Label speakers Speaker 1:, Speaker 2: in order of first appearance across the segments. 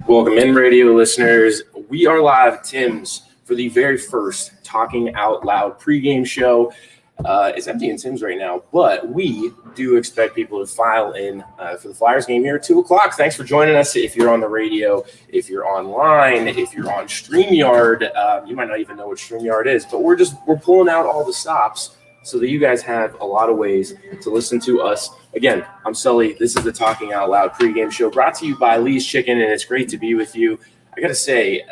Speaker 1: Welcome in, radio listeners. We are live at Tim's for the very first Talking Out Loud pregame show. It's empty in Tim's right now, but we do expect people to file in for the Flyers game here at 2 o'clock. Thanks for joining us. If you're on the radio, if you're online, if you're on StreamYard, you might not even know what StreamYard is, but we're pulling out all the stops so that you guys have a lot of ways to listen to us. Again, I'm Sully. This is the Talking Out Loud pregame show brought to you by Lee's Chicken, and it's great to be with you. I got to say,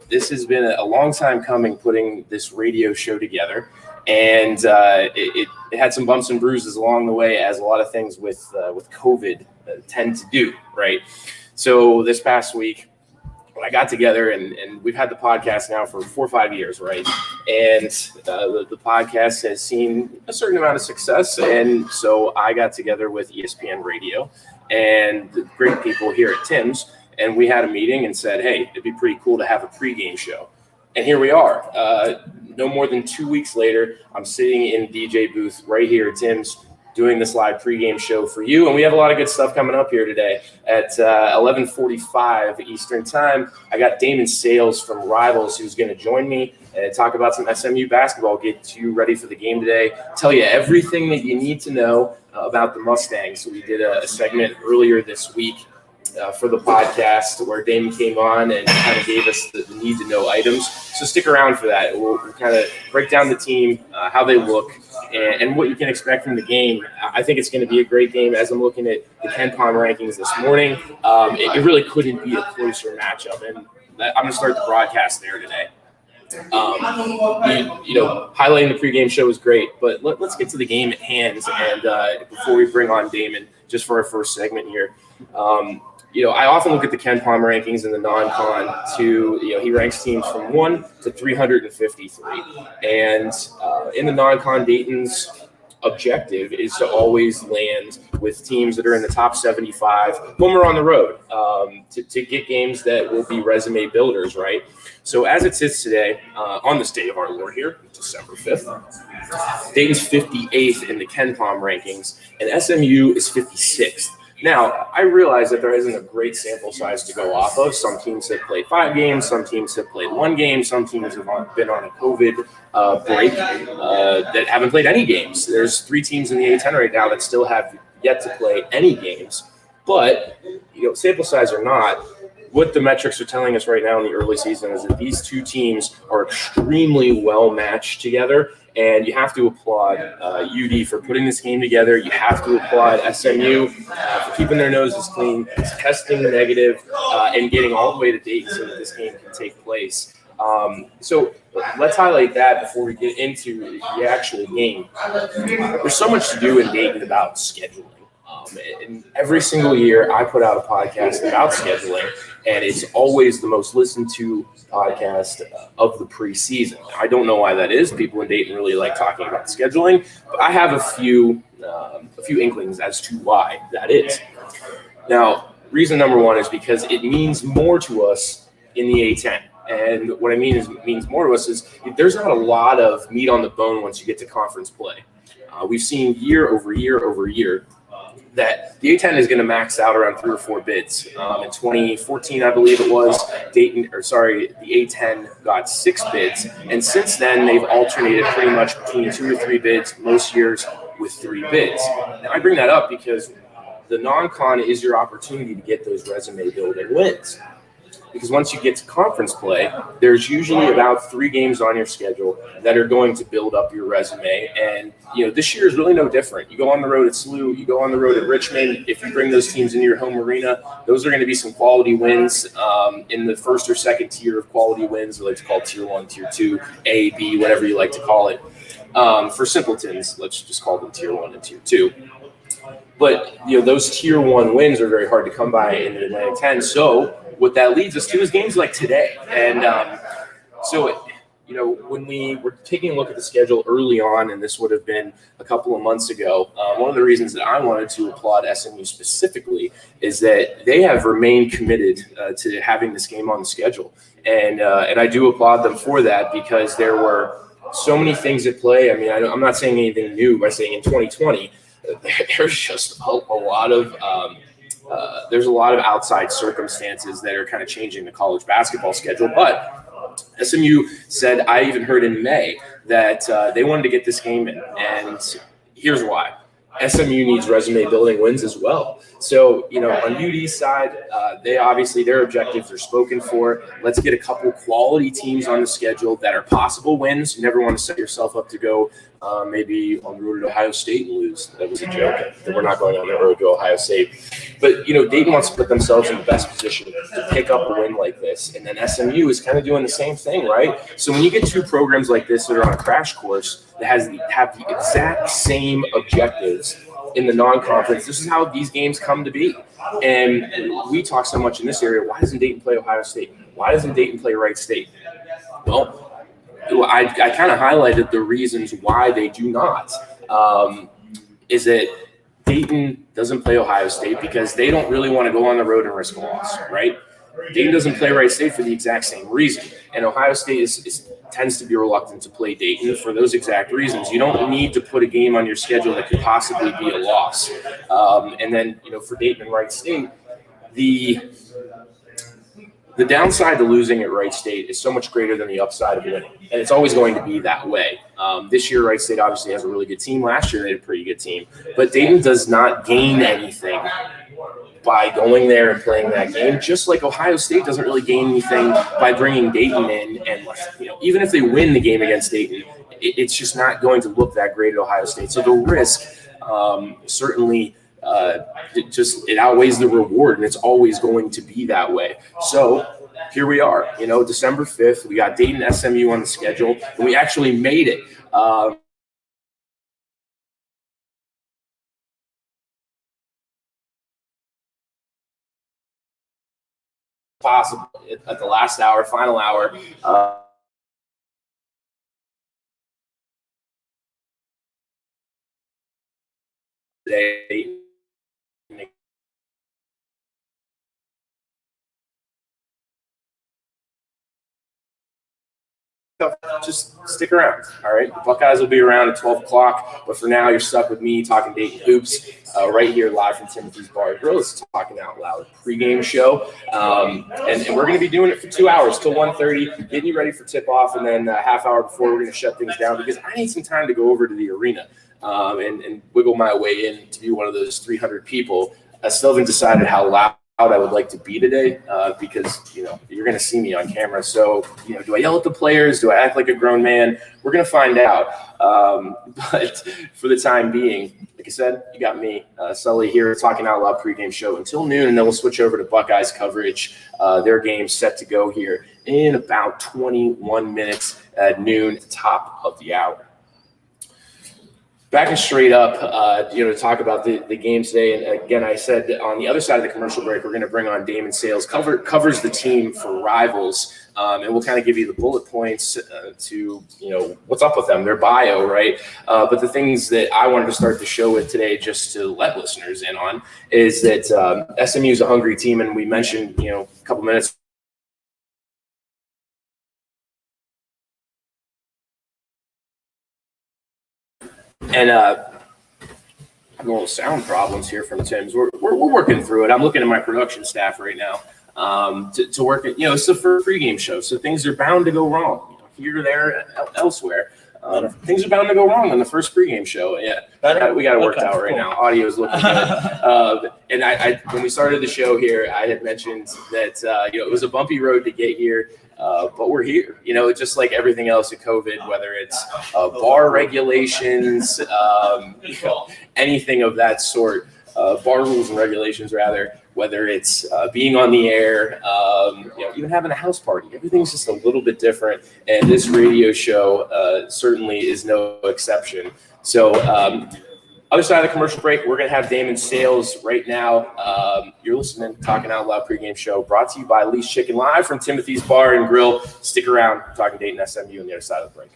Speaker 1: this has been a long time coming putting this radio show together, and it had some bumps and bruises along the way, as a lot of things with COVID tend to do, right? So this past week, I got together, and we've had the podcast now for 4 or 5 years, right? And the podcast has seen a certain amount of success, and so I got together with ESPN Radio and the great people here at Tim's, and we had a meeting and said, hey, it'd be pretty cool to have a pregame show. And here we are. No more than 2 weeks later, I'm sitting in the DJ booth right here at Tim's, doing this live pregame show for you. And we have a lot of good stuff coming up here today at 11:45 Eastern time. I got Damon Sales from Rivals who's going to join me and talk about some SMU basketball, get you ready for the game today, tell you everything that you need to know about the Mustangs. So we did a segment earlier this week for the podcast where Damon came on and kind of gave us the need-to-know items. So stick around for that. We'll kind of break down the team, how they look, and what you can expect from the game. I think it's going to be a great game. As I'm looking at the KenPom rankings this morning, it really couldn't be a closer matchup. And I'm going to start the broadcast there today. Highlighting the pregame show is great, but let's get to the game at hand. And before we bring on Damon, just for our first segment here, I often look at the KenPom rankings in the non-con he ranks teams from 1 to 353. And in the non-con, Dayton's objective is to always land with teams that are in the top 75 when we're on the road to get games that will be resume builders, right? So as it sits today, on this day of our Lord here, December 5th, Dayton's 58th in the KenPom rankings, and SMU is 56th. Now, I realize that there isn't a great sample size to go off of. Some teams have played 5 games. Some teams have played 1 game. Some teams have been on a COVID break that haven't played any games. There's 3 teams in the A10 right now that still have yet to play any games. But, sample size or not, what the metrics are telling us right now in the early season is that these 2 teams are extremely well matched together. And you have to applaud UD for putting this game together. You have to applaud SMU for keeping their noses clean, testing negative, and getting all the way to Dayton so that this game can take place. So let's highlight that before we get into the actual game. There's so much to do in Dayton about scheduling. And every single year I put out a podcast about scheduling, and it's always the most listened to podcast of the preseason. I don't know why that is. People in Dayton really like talking about scheduling, but I have a few inklings as to why that is. Now, reason number one is because it means more to us in the A10. And what I mean is it means more to us is there's not a lot of meat on the bone once you get to conference play. We've seen year over year over year that the A10 is going to max out around 3 or 4 bids. In 2014, I believe it was, the A10 got 6 bids. And since then, they've alternated pretty much between 2 or 3 bids, most years with 3 bids. Now, I bring that up because the non-con is your opportunity to get those resume building wins. Because once you get to conference play, there's usually about 3 games on your schedule that are going to build up your resume. And, this year is really no different. You go on the road at SLU, you go on the road at Richmond. If you bring those teams into your home arena, those are going to be some quality wins in the first or second tier of quality wins. We like to call tier 1, tier 2, A, B, whatever you like to call it. For simpletons, let's just call them tier 1 and tier 2. But, those tier 1 wins are very hard to come by in the Atlantic 10. So what that leads us to is games like today. And when we were taking a look at the schedule early on, and this would have been a couple of months ago, one of the reasons that I wanted to applaud SMU specifically is that they have remained committed to having this game on the schedule. And I do applaud them for that because there were so many things at play. I mean, I'm not saying anything new by saying in 2020, there's just a lot of there's a lot of outside circumstances that are kind of changing the college basketball schedule. But SMU said, I even heard in May that they wanted to get this game in, and here's why. SMU needs resume building wins as well. So, on UD's side, they obviously, their objectives are spoken for. Let's get a couple quality teams on the schedule that are possible wins. You never want to set yourself up to go maybe on the road to Ohio State and lose. That was a joke. We're not going on the road to Ohio State. But, Dayton wants to put themselves in the best position to pick up a win like this. And then SMU is kind of doing the same thing, right? So when you get two programs like this that are on a crash course that have the exact same objectives in the non-conference, this is how these games come to be. And we talk so much in this area, why doesn't Dayton play Ohio State? Why doesn't Dayton play Wright State? Well, I kind of highlighted the reasons why they do not. Is that Dayton doesn't play Ohio State because they don't really want to go on the road and risk a loss, right? Dayton doesn't play Wright State for the exact same reason. And Ohio State tends to be reluctant to play Dayton for those exact reasons. You don't need to put a game on your schedule that could possibly be a loss. And then, for Dayton and Wright State, the downside to losing at Wright State is so much greater than the upside of winning. And it's always going to be that way. This year, Wright State obviously has a really good team. Last year, they had a pretty good team. But Dayton does not gain anything by going there and playing that game, just like Ohio State doesn't really gain anything by bringing Dayton in. And, even if they win the game against Dayton, it's just not going to look that great at Ohio State. So the risk certainly it outweighs the reward, and it's always going to be that way. So here we are, December 5th, we got Dayton SMU on the schedule, and we actually made it. Possible at the last hour, final hour. Today, just stick around. All right. The Buckeyes will be around at 12 o'clock. But for now, you're stuck with me talking Dayton hoops right here live from Timothy's Bar and Grill. It's Talking Out Loud pregame show. And we're going to be doing it for 2 hours till 1:30, getting you ready for tip off. And then a half hour before, we're going to shut things down because I need some time to go over to the arena and wiggle my way in to be one of those 300 people. I still haven't decided how loud I would like to be today because, you're going to see me on camera. So, do I yell at the players? Do I act like a grown man? We're going to find out. But for the time being, like I said, you got me, Sully here, Talking Out Loud pregame show until noon, and then we'll switch over to Buckeyes coverage. Their game's set to go here in about 21 minutes at noon at the top of the hour. Backing straight up, to talk about the game today. And again, I said on the other side of the commercial break, we're going to bring on Damon Sales, covers the team for Rivals. And we'll kind of give you the bullet points to, what's up with them, their bio, right? But the things that I wanted to start the show with today, just to let listeners in on, is that SMU is a hungry team. And we mentioned, a couple minutes and little sound problems here from Tim's. We're working through it. I'm looking at my production staff right now to work it. It's the first pregame show, so things are bound to go wrong here, there, elsewhere. Things are bound to go wrong on the first pregame show. Yeah, we got it worked out right now. Audio is looking good. And I when we started the show here, I had mentioned that it was a bumpy road to get here. But we're here, just like everything else at COVID, whether it's bar regulations, anything of that sort, bar rules and regulations, rather, whether it's being on the air, even having a house party. Everything's just a little bit different. And this radio show certainly is no exception. So other side of the commercial break, we're going to have Damon Sales right now. You're listening to Talking Out Loud pregame show brought to you by Lee's Chicken, live from Timothy's Bar and Grill. Stick around. Talking Dayton SMU on the other side of the break.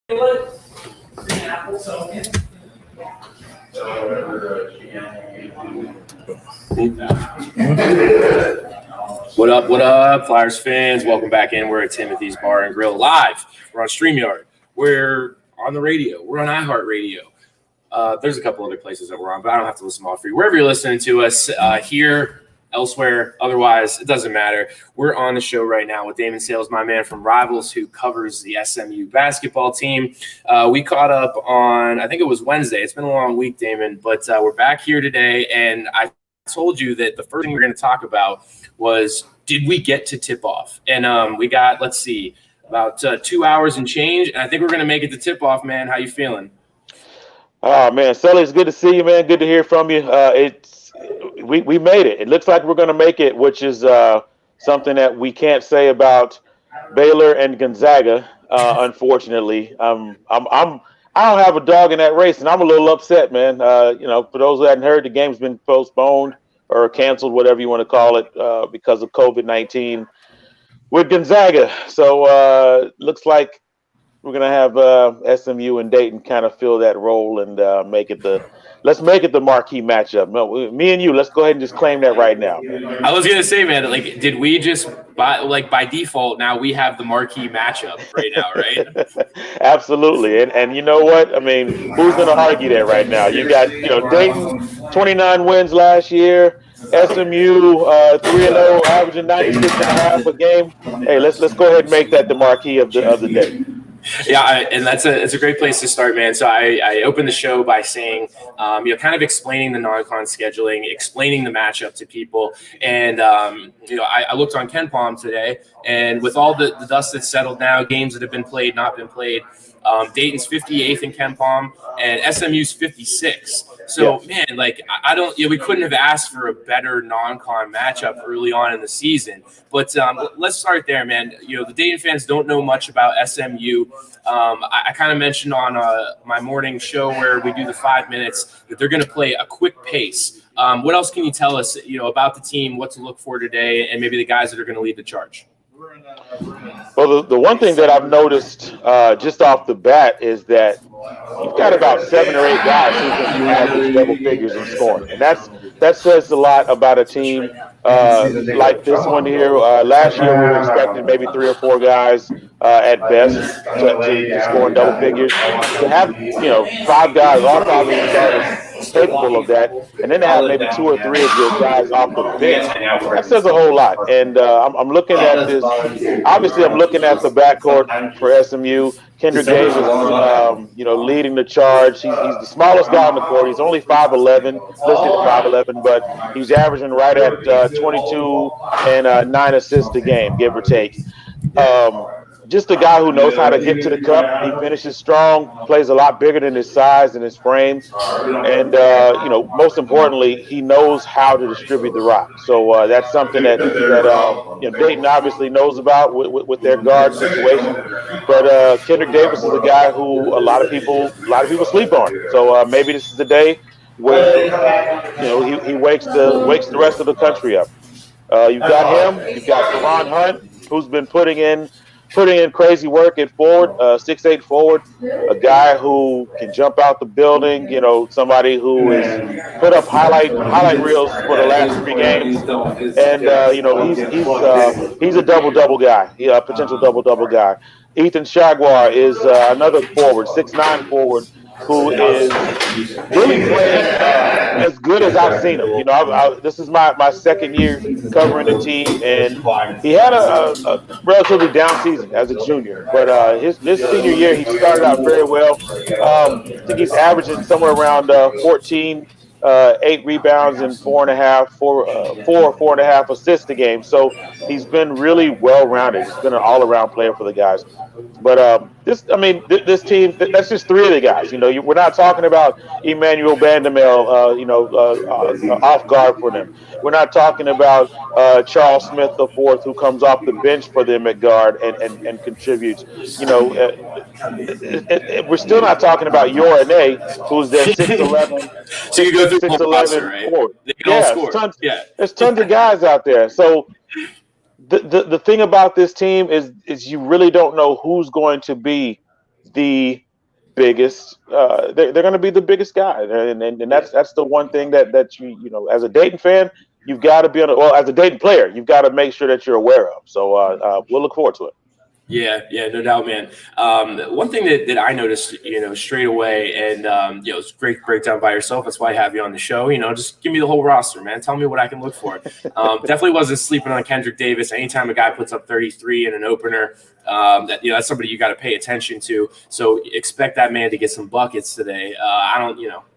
Speaker 1: What up, Flyers fans? Welcome back in. We're at Timothy's Bar and Grill live. We're on StreamYard. We're on the radio. We're on iHeartRadio. There's a couple other places that we're on, but I don't have to listen to all three. Wherever you're listening to us, here, elsewhere, otherwise, it doesn't matter. We're on the show right now with Damon Sales, my man from Rivals, who covers the SMU basketball team. We caught up on, I think it was Wednesday. It's been a long week, Damon, but we're back here today, and I told you that the first thing we're going to talk about was, did we get to tip-off? And we got, let's see, about 2 hours and change, and I think we're going to make it to tip-off, man. How you feeling?
Speaker 2: Oh, man, Sully, it's good to see you, man. Good to hear from you. We made it. It looks like we're going to make it, which is something that we can't say about Baylor and Gonzaga, unfortunately. I don't have a dog in that race, and I'm a little upset, man. For those who hadn't heard, the game's been postponed or canceled, whatever you want to call it, because of COVID-19 with Gonzaga. So looks like we're going to have SMU and Dayton kind of fill that role and let's make it the marquee matchup. No, me and you, let's go ahead and just claim that right now.
Speaker 1: I was going to say, man, like, did we just by default, now we have the marquee matchup right now, right?
Speaker 2: Absolutely. And you know what? I mean, who's going to argue that right now? You got, Dayton, 29 wins last year. SMU 3-0, averaging 96.5 a game. Hey, let's go ahead and make that the marquee of the day.
Speaker 1: Yeah, and it's a great place to start, man. So I opened the show by saying, kind of explaining the non-con scheduling, explaining the matchup to people. And, I looked on KenPom today, and with all the dust that's settled now, games that have been played, not been played, Dayton's 58th in KenPom, and SMU's 56. So, man, like, we couldn't have asked for a better non-con matchup early on in the season. But let's start there, man. The Dayton fans don't know much about SMU. I kind of mentioned on my morning show where we do the 5 minutes that they're going to play a quick pace. What else can you tell us, about the team, what to look for today, and maybe the guys that are going to lead the charge?
Speaker 2: Well, the one thing that I've noticed just off the bat is that you've got about 7 or 8 guys who can average double figures in scoring, and that says a lot about a team like this one here. Last year we were expecting maybe 3 or 4 guys at best to score in double figures. To have 5 guys, all 5 of these guys capable of that, and then to have maybe 2 or 3 of your guys off the bench, that says a whole lot. And I'm looking at this. Obviously, I'm looking at the backcourt for SMU. Kendrick Davis, leading the charge. He's the smallest guy on the court. He's only 5'11", listed at 5'11", but he's averaging right at 22 and 9 assists a game, give or take. Just a guy who knows how to get to the cup. He finishes strong, plays a lot bigger than his size and his frame. And, most importantly, he knows how to distribute the rock. So that's something that Dayton obviously knows about with their guard situation. But Kendrick Davis is a guy who a lot of people sleep on. So maybe this is the day where, he wakes the rest of the country up. You've got him. You've got Deron Hunt, who's been putting in crazy work at forward, 6'8" forward, a guy who can jump out the building, somebody who has put up highlight reels for the last 3 games. And, he's a double-double guy, a potential double-double guy. Ethan Shagwar is another forward, 6'9" forward, who is really playing as good as I've seen him. This is my second year covering the team, and he had a relatively down season as a junior. But this senior year, he started out very well. I think he's averaging somewhere around 14, 8 rebounds and 4.5 assists a game. So he's been really well-rounded. He's been an all-around player for the guys. But this team, that's just 3 of the guys. We're not talking about Emmanuel Bandamel, off guard for them. We're not talking about Charles Smith IV, who comes off the bench for them at guard and contributes. We're still not talking about Yorane, who's their 6'11".
Speaker 1: So you go through
Speaker 2: 6'11"
Speaker 1: right?
Speaker 2: forward.
Speaker 1: They can all score.
Speaker 2: There's tons of guys out there. So the thing about this team is you really don't know who's going to be the biggest. They're going to be the biggest guy, and that's the one thing that you know, as a Dayton fan, you've got to be as a Dayton player, you've got to make sure that you're aware of. So we'll look forward to it.
Speaker 1: Yeah, no doubt, man. One thing that I noticed, straight away, and it's great breakdown by yourself. That's why I have you on the show. Just give me the whole roster, man. Tell me what I can look for. Definitely wasn't sleeping on Kendrick Davis. Anytime a guy puts up 33 in an opener, that's somebody you got to pay attention to. So expect that man to get some buckets today.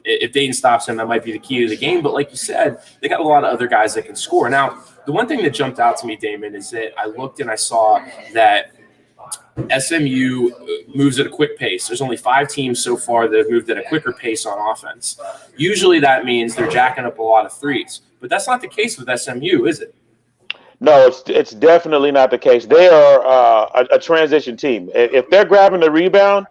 Speaker 1: If Dayton stops him, that might be the key to the game. But like you said, they got a lot of other guys that can score. Now, the one thing that jumped out to me, Damon, is that I looked and I saw that SMU moves at a quick pace. There's only 5 teams so far that have moved at a quicker pace on offense. Usually that means they're jacking up a lot of threes, but that's not the case with SMU, is it?
Speaker 2: No, it's definitely not the case. They are a transition team. If they're grabbing the rebound,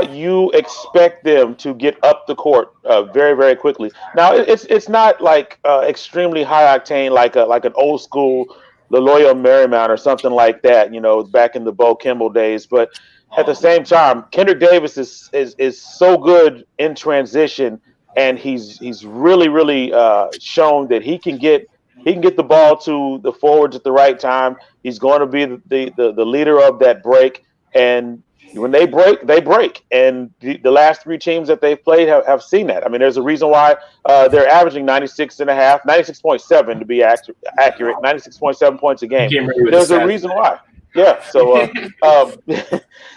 Speaker 2: you expect them to get up the court very, very quickly. Now, it's not like extremely high octane like an old school LaLoya Marymount or something like that, back in the Bo Kimball days. But at the same time, Kendrick Davis is so good in transition, and he's really, really shown that he can get the ball to the forwards at the right time. He's going to be the leader of that break, and when they break, they break. And the last 3 teams that they've played have seen that. I mean, there's a reason why they're aaverageing 96.7 to be accurate, 96.7 points a game. There's a reason why. Yeah. So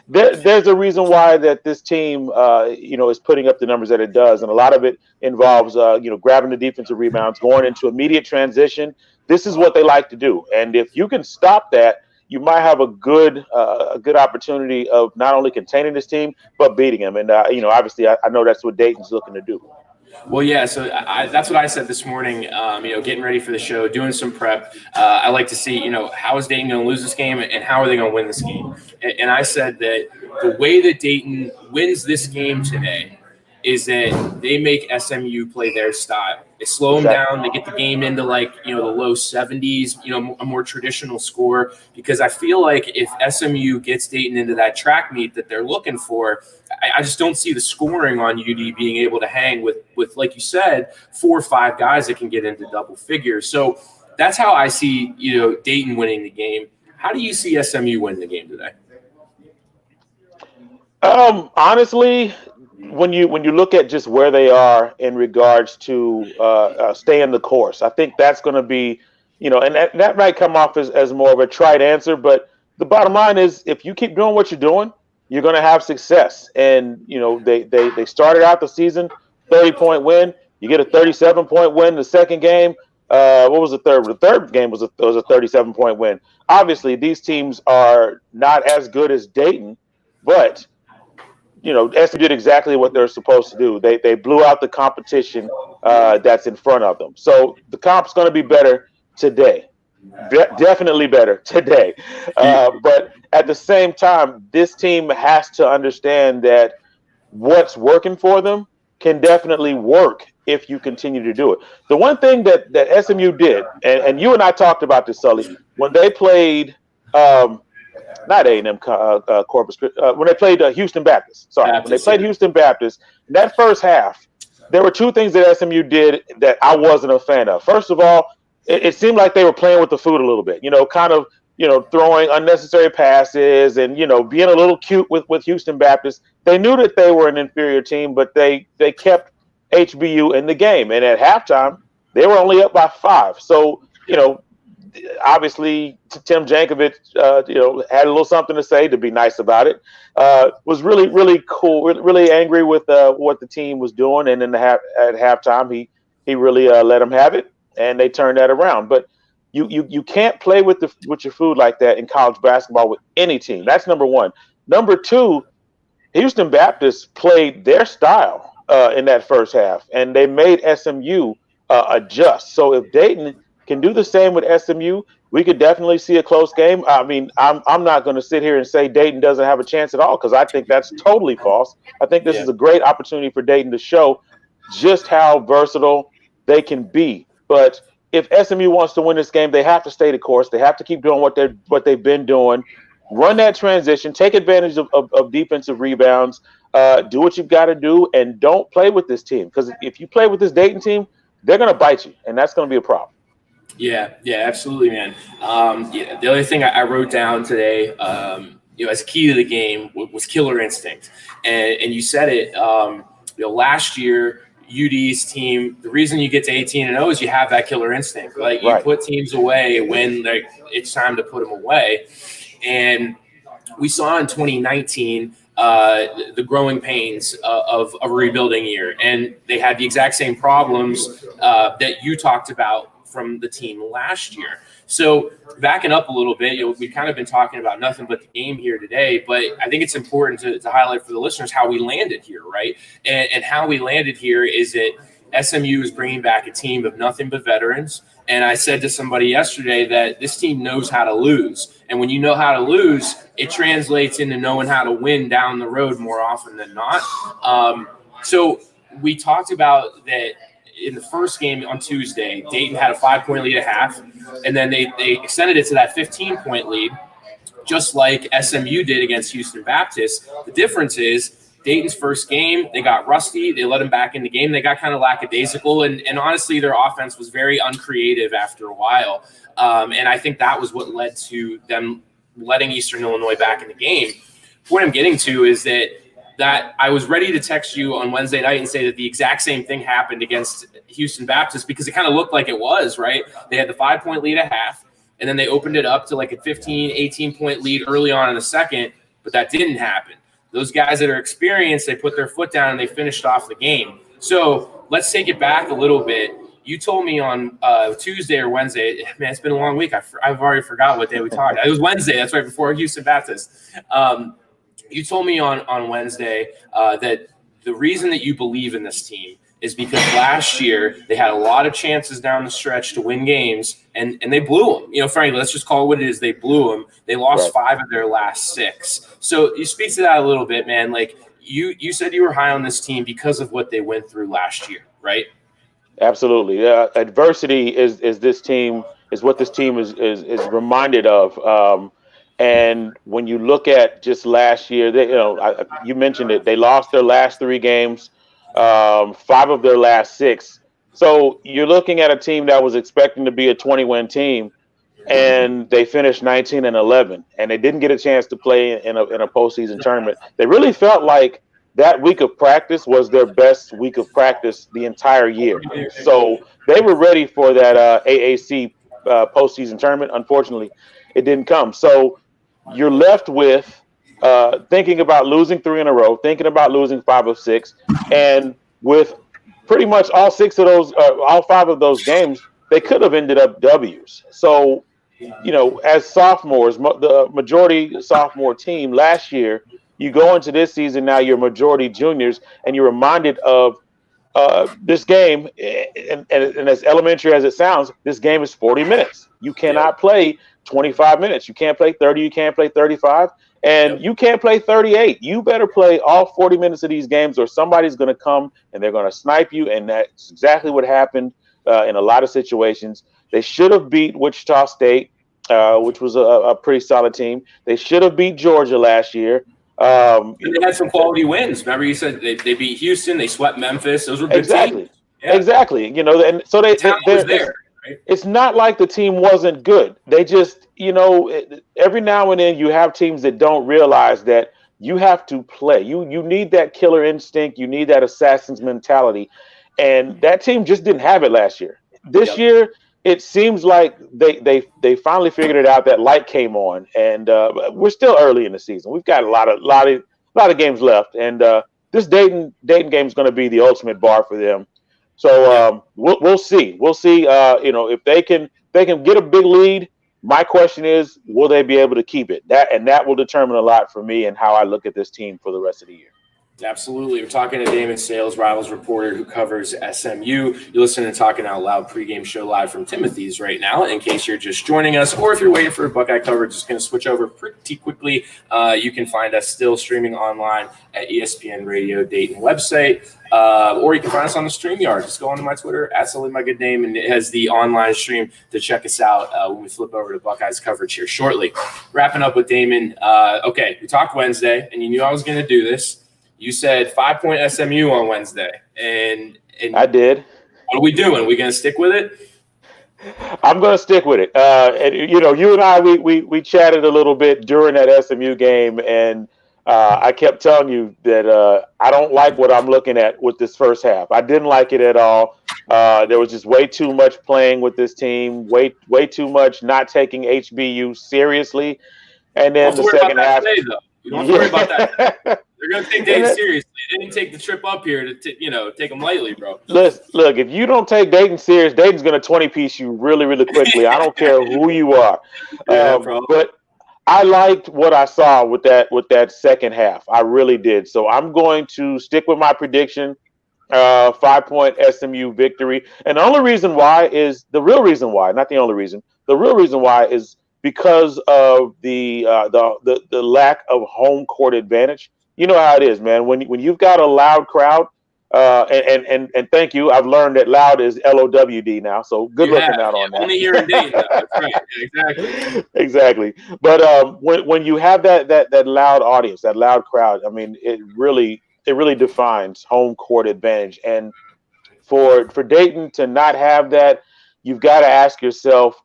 Speaker 2: there's a reason why that this team, is putting up the numbers that it does. And a lot of it involves, grabbing the defensive rebounds, going into immediate transition. This is what they like to do. And if you can stop that, you might have a good opportunity of not only containing this team, but beating them. And, obviously I know that's what Dayton's looking to do.
Speaker 1: Well, yeah, so that's what I said this morning, getting ready for the show, doing some prep. I like to see, how is Dayton going to lose this game and how are they going to win this game? And I said that the way that Dayton wins this game today is that they make SMU play their style. They slow them down. They get the game into the low 70s, a more traditional score, because I feel like if SMU gets Dayton into that track meet that they're looking for, I just don't see the scoring on UD being able to hang with, like you said, 4 or 5 guys that can get into double figures. So that's how I see, Dayton winning the game. How do you see SMU winning the game today?
Speaker 2: Honestly, when you look at just where they are in regards to staying the course, I think that's going to be, and that might come off as more of a trite answer, but the bottom line is if you keep doing what you're doing, you're going to have success. And, they started out the season 30-point win. You get a 37-point win the second game. What was the third? The third game was a 37-point win. Obviously, these teams are not as good as Dayton, but SMU did exactly what they're supposed to do. They blew out the competition that's in front of them. So the comp's going to be better today. Definitely better today. But at the same time, this team has to understand that what's working for them can definitely work if you continue to do it. The one thing that SMU did, and you and I talked about this, Sully, when they played not A&M Corpus, when they played Houston Baptist. Sorry, when they played Houston Baptist, in that first half, there were 2 things that SMU did that I wasn't a fan of. First of all, it seemed like they were playing with the food a little bit, throwing unnecessary passes and, being a little cute with Houston Baptist. They knew that they were an inferior team, but they kept HBU in the game. And at halftime, they were only up by 5. So, obviously Tim Jankovic, had a little something to say, to be nice about it. Was really, really cool, really angry with what the team was doing. And then at halftime, he really let them have it, and they turned that around. But you can't play with your food like that in college basketball with any team. That's number one. Number two, Houston Baptist played their style in that first half, and they made SMU adjust. So if Dayton can do the same with SMU, we could definitely see a close game. I mean, I'm not going to sit here and say Dayton doesn't have a chance at all, because I think that's totally false. I think this is a great opportunity for Dayton to show just how versatile they can be. But if SMU wants to win this game, they have to stay the course. They have to keep doing what they've been doing. run that transition, take advantage of defensive rebounds, do what you've got to do, and don't play with this team. Because if you play with this Dayton team, they're going to bite you, and that's going to be a problem.
Speaker 1: Yeah, absolutely, man. The other thing I wrote down today, as a key to the game was killer instinct, and you said it. Last year, UD's team, the reason you get to 18-0 is you have that killer instinct. Like you put teams away when it's time to put them away, and we saw in 2019 the growing pains of a rebuilding year, and they had the exact same problems that you talked about from the team last year. So backing up a little bit, we've kind of been talking about nothing but the game here today, but I think it's important to highlight for the listeners how we landed here, right? And how we landed here is that SMU is bringing back a team of nothing but veterans. And I said to somebody yesterday that this team knows how to lose. And when you know how to lose, it translates into knowing how to win down the road more often than not. So we talked about that. In the first game on Tuesday, Dayton had a 5-point lead at half, and then they extended it to that 15-point lead, just like SMU did against Houston Baptist. The difference is Dayton's first game, they got rusty. They let them back in the game. They got kind of lackadaisical, and honestly, their offense was very uncreative after a while. And I think that was what led to them letting Eastern Illinois back in the game. What I'm getting to is that I was ready to text you on Wednesday night and say that the exact same thing happened against Houston Baptist because it kind of looked like it was, right? They had the 5-point lead at half, and then they opened it up to like a 15, 18-point lead early on in the second, but that didn't happen. Those guys that are experienced, they put their foot down and they finished off the game. So let's take it back a little bit. You told me on Tuesday or Wednesday, man, it's been a long week. I've already forgot what day we talked. It was Wednesday. That's right before Houston Baptist. You told me on Wednesday that the reason that you believe in this team is because last year they had a lot of chances down the stretch to win games, and they blew them. Frankly, let's just call it what it is. They blew them. They lost 5 of their last 6. So you speak to that a little bit, man. Like you said you were high on this team because of what they went through last year, right?
Speaker 2: Absolutely. Adversity is what this team is reminded of. And when you look at just last year, you mentioned it. They lost their last 3 games, 5 of their last 6. So you're looking at a team that was expecting to be a 20-win team, and they finished 19-11, and they didn't get a chance to play in a postseason tournament. They really felt like that week of practice was their best week of practice the entire year. So they were ready for that AAC postseason tournament. Unfortunately, it didn't come. So you're left with thinking about losing 3 in a row, thinking about losing 5 of 6, and with pretty much all 5 of those games, they could have ended up W's. So, as sophomores, the majority sophomore team last year, you go into this season now, you're majority juniors, and you're reminded of this game, and as elementary as it sounds, this game is 40 minutes. You cannot play 25 minutes. You can't play 30. You can't play 35. And you can't play 38. You better play all 40 minutes of these games or somebody's going to come and they're going to snipe you. And that's exactly what happened in a lot of situations. They should have beat Wichita State, which was a pretty solid team. They should have beat Georgia last year.
Speaker 1: They had some quality wins. Remember you said they beat Houston. They swept Memphis. Those were good teams. Yeah.
Speaker 2: Exactly. And so the talent was there. Right? It's not like the team wasn't good. They just, every now and then you have teams that don't realize that you have to play. You need that killer instinct. You need that assassin's mentality. And that team just didn't have it last year. This year, it seems like they finally figured it out. That light came on, and we're still early in the season. We've got a lot of games left, and this Dayton game is going to be the ultimate bar for them. So we'll see. We'll see. If they can get a big lead. My question is, will they be able to keep it? That will determine a lot for me and how I look at this team for the rest of the year.
Speaker 1: Absolutely. We're talking to Damon Sales, Rivals reporter who covers SMU. You're listening to Talking Out Loud pregame show live from Timothy's right now. In case you're just joining us, or if you're waiting for a Buckeye coverage, just going to switch over pretty quickly. You can find us still streaming online at ESPN Radio Dayton website, or you can find us on the StreamYard. Just go onto my Twitter, at Sully, my good name, and it has the online stream to check us out when we flip over to Buckeyes coverage here shortly. Wrapping up with Damon. Okay, we talked Wednesday, and you knew I was going to do this. You said 5-point SMU on Wednesday, and
Speaker 2: I did.
Speaker 1: What are we doing? Are we going to stick with it?
Speaker 2: I'm going to stick with it. And you and I, we chatted a little bit during that SMU game, and I kept telling you that I don't like what I'm looking at with this first half. I didn't like it at all. There was just way too much playing with this team, way too much not taking HBU seriously, and then the second half.
Speaker 1: Today, though. You don't have to worry about that. They're going to take Dayton seriously. They didn't take the trip up here to take them lightly, bro.
Speaker 2: Look, if you don't take Dayton serious, Dayton's going to 20-piece you really, really quickly. I don't care who you are. But I liked what I saw with that second half. I really did. So I'm going to stick with my prediction, 5-point SMU victory. And the real reason why is because of the lack of home court advantage. You know how it is, man. When you've got a loud crowd, and thank you, I've learned that loud is LOWD now. So good looking out on that.
Speaker 1: Only here in Dayton. That's right. Exactly.
Speaker 2: Exactly. But when you have that loud audience, that loud crowd, I mean, it really defines home court advantage. And for Dayton to not have that, you've got to ask yourself,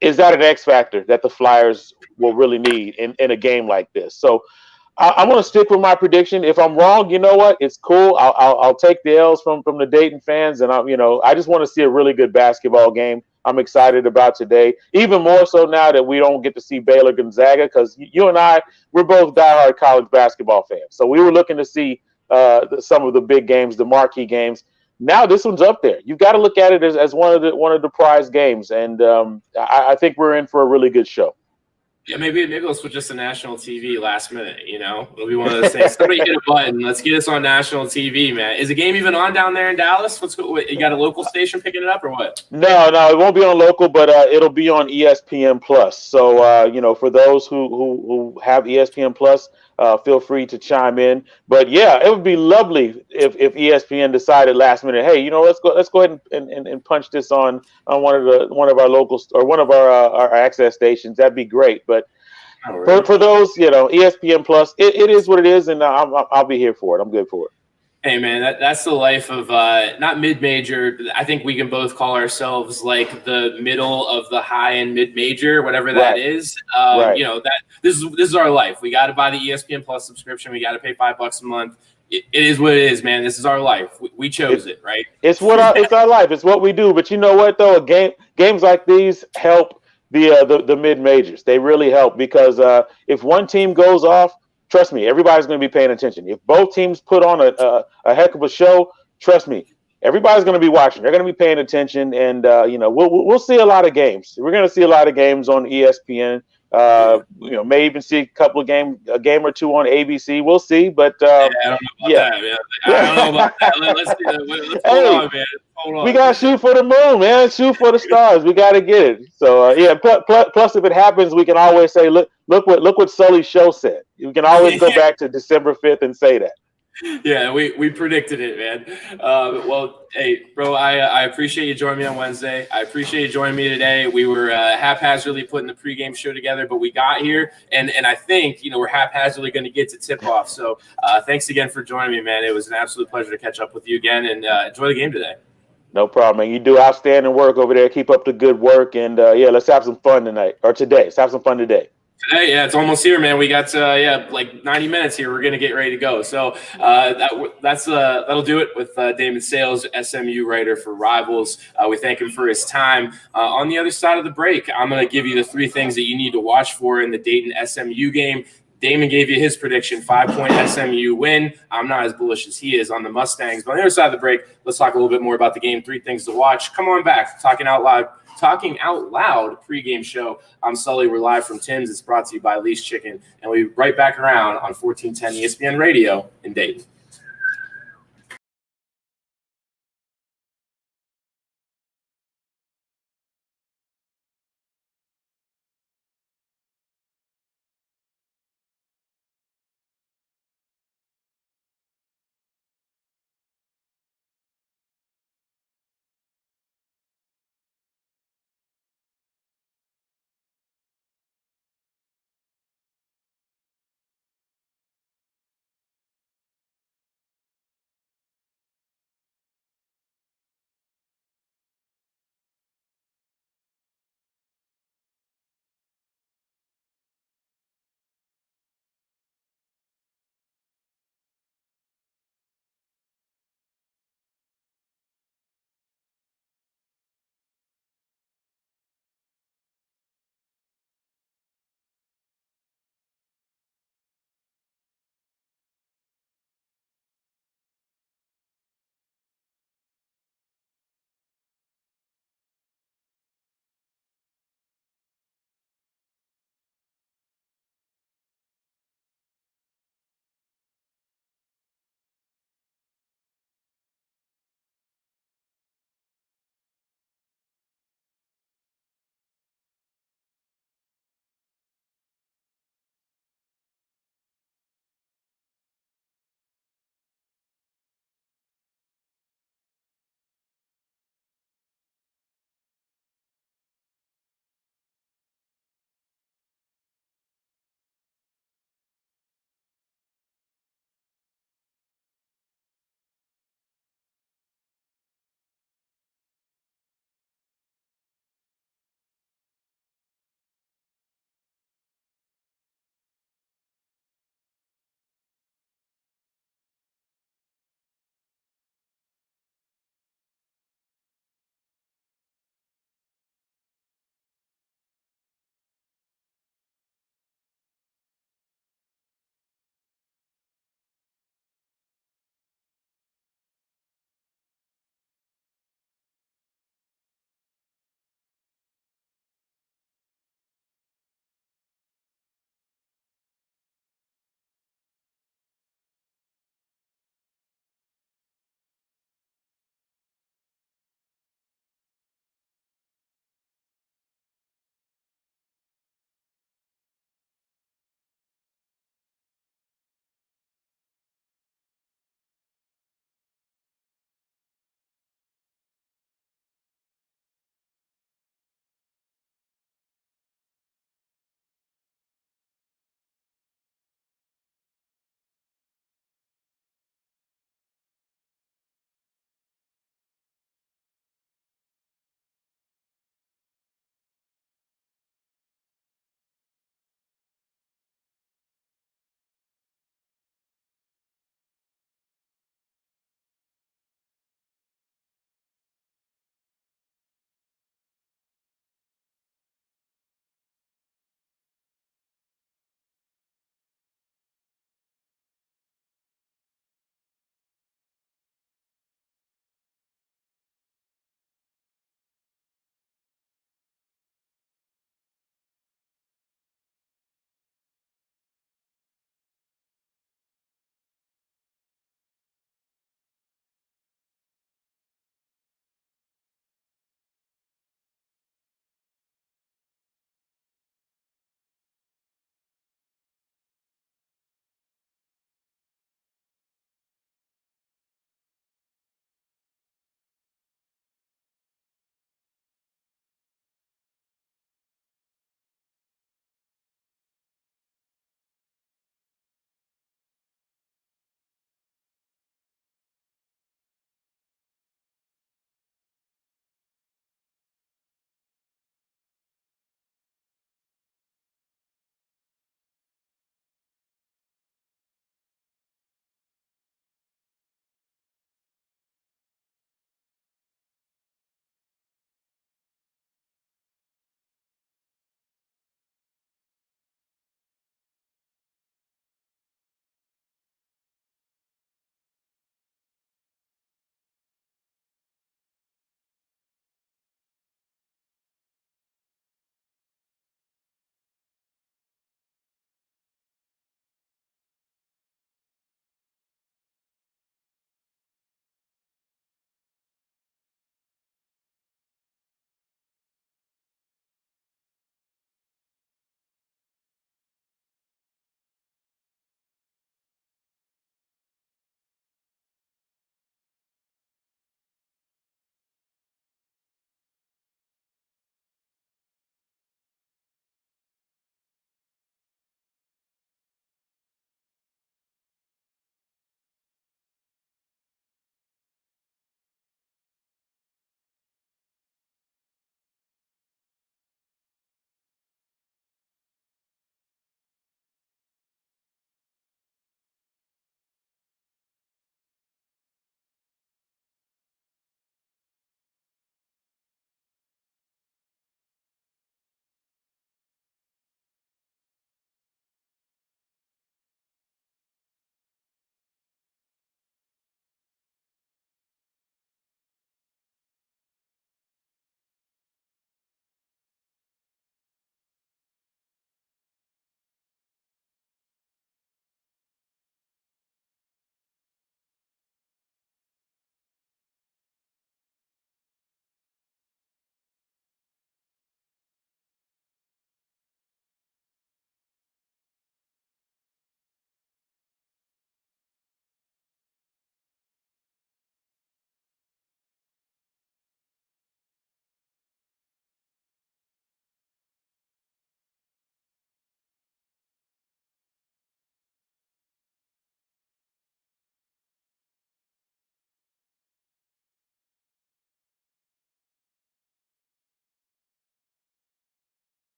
Speaker 2: is that an X factor that the Flyers will really need in a game like this? So I'm going to stick with my prediction. If I'm wrong, you know what? It's cool. I'll take the L's from the Dayton fans, and I just want to see a really good basketball game. I'm excited about today, even more so now that we don't get to see Baylor Gonzaga, because you and I, we're both diehard college basketball fans. So we were looking to see some of the big games, the marquee games. Now this one's up there. You've got to look at it as one of the prize games, and I think we're in for a really good show.
Speaker 1: Yeah, maybe let's switch us to national TV last minute. It'll be one of those things. Somebody hit a button. Let's get us on national TV, man. Is the game even on down there in Dallas? You got a local station picking it up or what?
Speaker 2: No, it won't be on local, but it'll be on ESPN Plus. So for those who have ESPN Plus, feel free to chime in. But yeah, it would be lovely if ESPN decided last minute, hey, let's go ahead and punch this on one of our locals or one of our access stations. That'd be great. But for those, ESPN Plus, it is what it is, and I'll be here for it. I'm good for it.
Speaker 1: Hey, man, that's the life of not mid-major. I think we can both call ourselves like the middle of the high and mid-major, whatever that is. This is our life. We got to buy the ESPN Plus subscription. We got to pay $5 a month. It is what it is, man. This is our life. We chose it, right? It's
Speaker 2: our life. It's what we do. But you know what, though? Games like these help the mid-majors. They really help because if one team goes off, trust me, everybody's going to be paying attention. If both teams put on a heck of a show, trust me, everybody's going to be watching. They're going to be paying attention, and we'll see a lot of games. We're going to see a lot of games on ESPN. May even see a game or two on ABC. We'll see, but
Speaker 1: I don't know about that. I don't know about that. Let's see that. Let's hold on, man. Hold on.
Speaker 2: We got to shoot for the moon, man. Shoot for the stars. We got to get it. So plus if it happens, we can always say, look what Sully's show said. We can always go back to December 5th and say that.
Speaker 1: Yeah, we predicted it, man. Well, hey, bro, I appreciate you joining me on Wednesday. I appreciate you joining me today. We were haphazardly putting the pregame show together, but we got here, and I think we're haphazardly going to get to tip off. So thanks again for joining me, man. It was an absolute pleasure to catch up with you again, and enjoy the game today.
Speaker 2: No problem, man. You do outstanding work over there. Keep up the good work, and let's have some fun tonight or today. Let's have some fun today.
Speaker 1: Today, yeah, it's almost here, man. We got like 90 minutes here. We're gonna get ready to go. So that'll do it with Damon Sales, SMU writer for Rivals. We thank him for his time. On the other side of the break, I'm gonna give you the 3 things that you need to watch for in the Dayton SMU game. Damon gave you his prediction, 5-point SMU win. I'm not as bullish as he is on the Mustangs. But on the other side of the break, let's talk a little bit more about the game. 3 things to watch. Come on back. Talking Out Loud pregame show. I'm Sully. We're live from Tim's. It's brought to you by Lee's Chicken. And we'll be right back around on 1410 ESPN Radio in Dayton.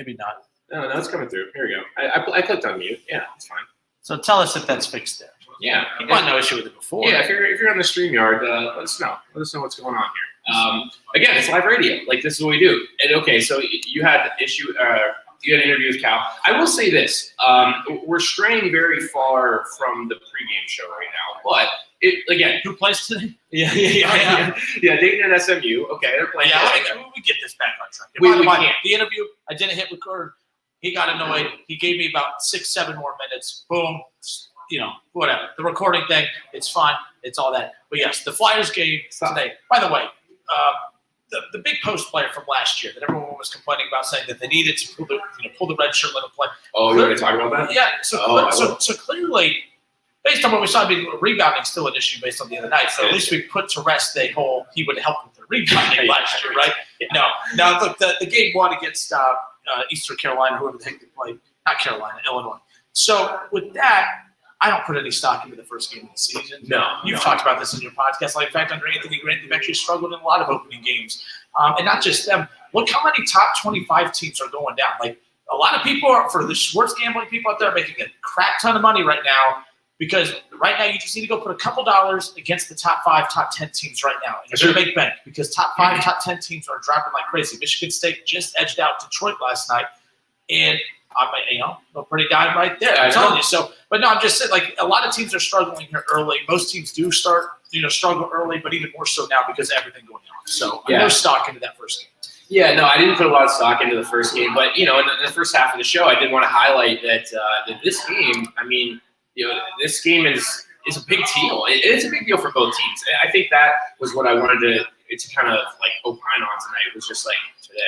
Speaker 3: Maybe not.
Speaker 1: No, it's coming through. Here we go. I clicked on mute. Yeah, it's fine.
Speaker 3: So tell us if that's fixed there.
Speaker 1: Yeah.
Speaker 3: You had no issue with it before.
Speaker 1: Yeah, if you're on the StreamYard, let us know. Let us know what's going on here. Again, it's live radio. Like, this is what we do. And okay, so you had an issue. You had an interview with Cal. I will say this: we're straying very far from the pregame show right now. But again,
Speaker 3: who plays today?
Speaker 1: Yeah. Dayton and SMU. Okay, they're playing.
Speaker 3: Yeah, we get this back on track.
Speaker 1: We
Speaker 3: can't. The interview, I didn't hit record. He got annoyed. He gave me about 6-7 more minutes. Boom. Whatever. The recording thing, it's fine. It's all that. But yes, the Flyers game today. By the way, the big post player from last year that everyone was complaining about, saying that they needed to pull the red shirt, let him play.
Speaker 1: Oh, you want to talk about that?
Speaker 3: Yeah. So clearly, based on what we saw, rebounding still an issue based on the other night. So at least we put to rest the whole he would help with the rebounding last year, right? Yeah. No, look, the game one against Eastern Carolina, whoever the heck they played, not Carolina, Illinois. So with that, I don't put any stock into the first game of the season.
Speaker 1: No.
Speaker 3: You've talked about this in your podcast. Like, in fact, under Anthony Grant, they've actually struggled in a lot of opening games. And not just them. Look how many top 25 teams are going down. Like, a lot of people for the sports gambling people out there are making a crap ton of money right now because right now you just need to go put a couple dollars against the top 5, top 10 teams right now. And you're going to make bank because top 5, top 10 teams are dropping like crazy. Michigan State just edged out Detroit last night. And a pretty dime right there. I'm telling you. So, but no, I'm just saying, like, a lot of teams are struggling here early. Most teams do start, struggle early, but even more so now because of everything going on. So, no stock into that first game.
Speaker 1: Yeah, no, I didn't put a lot of stock into the first game, but in the first half of the show, I did want to highlight that this game. I mean, this game is a big deal. It's a big deal for both teams. I think that was what I wanted to kind of like opine on tonight. It was just like today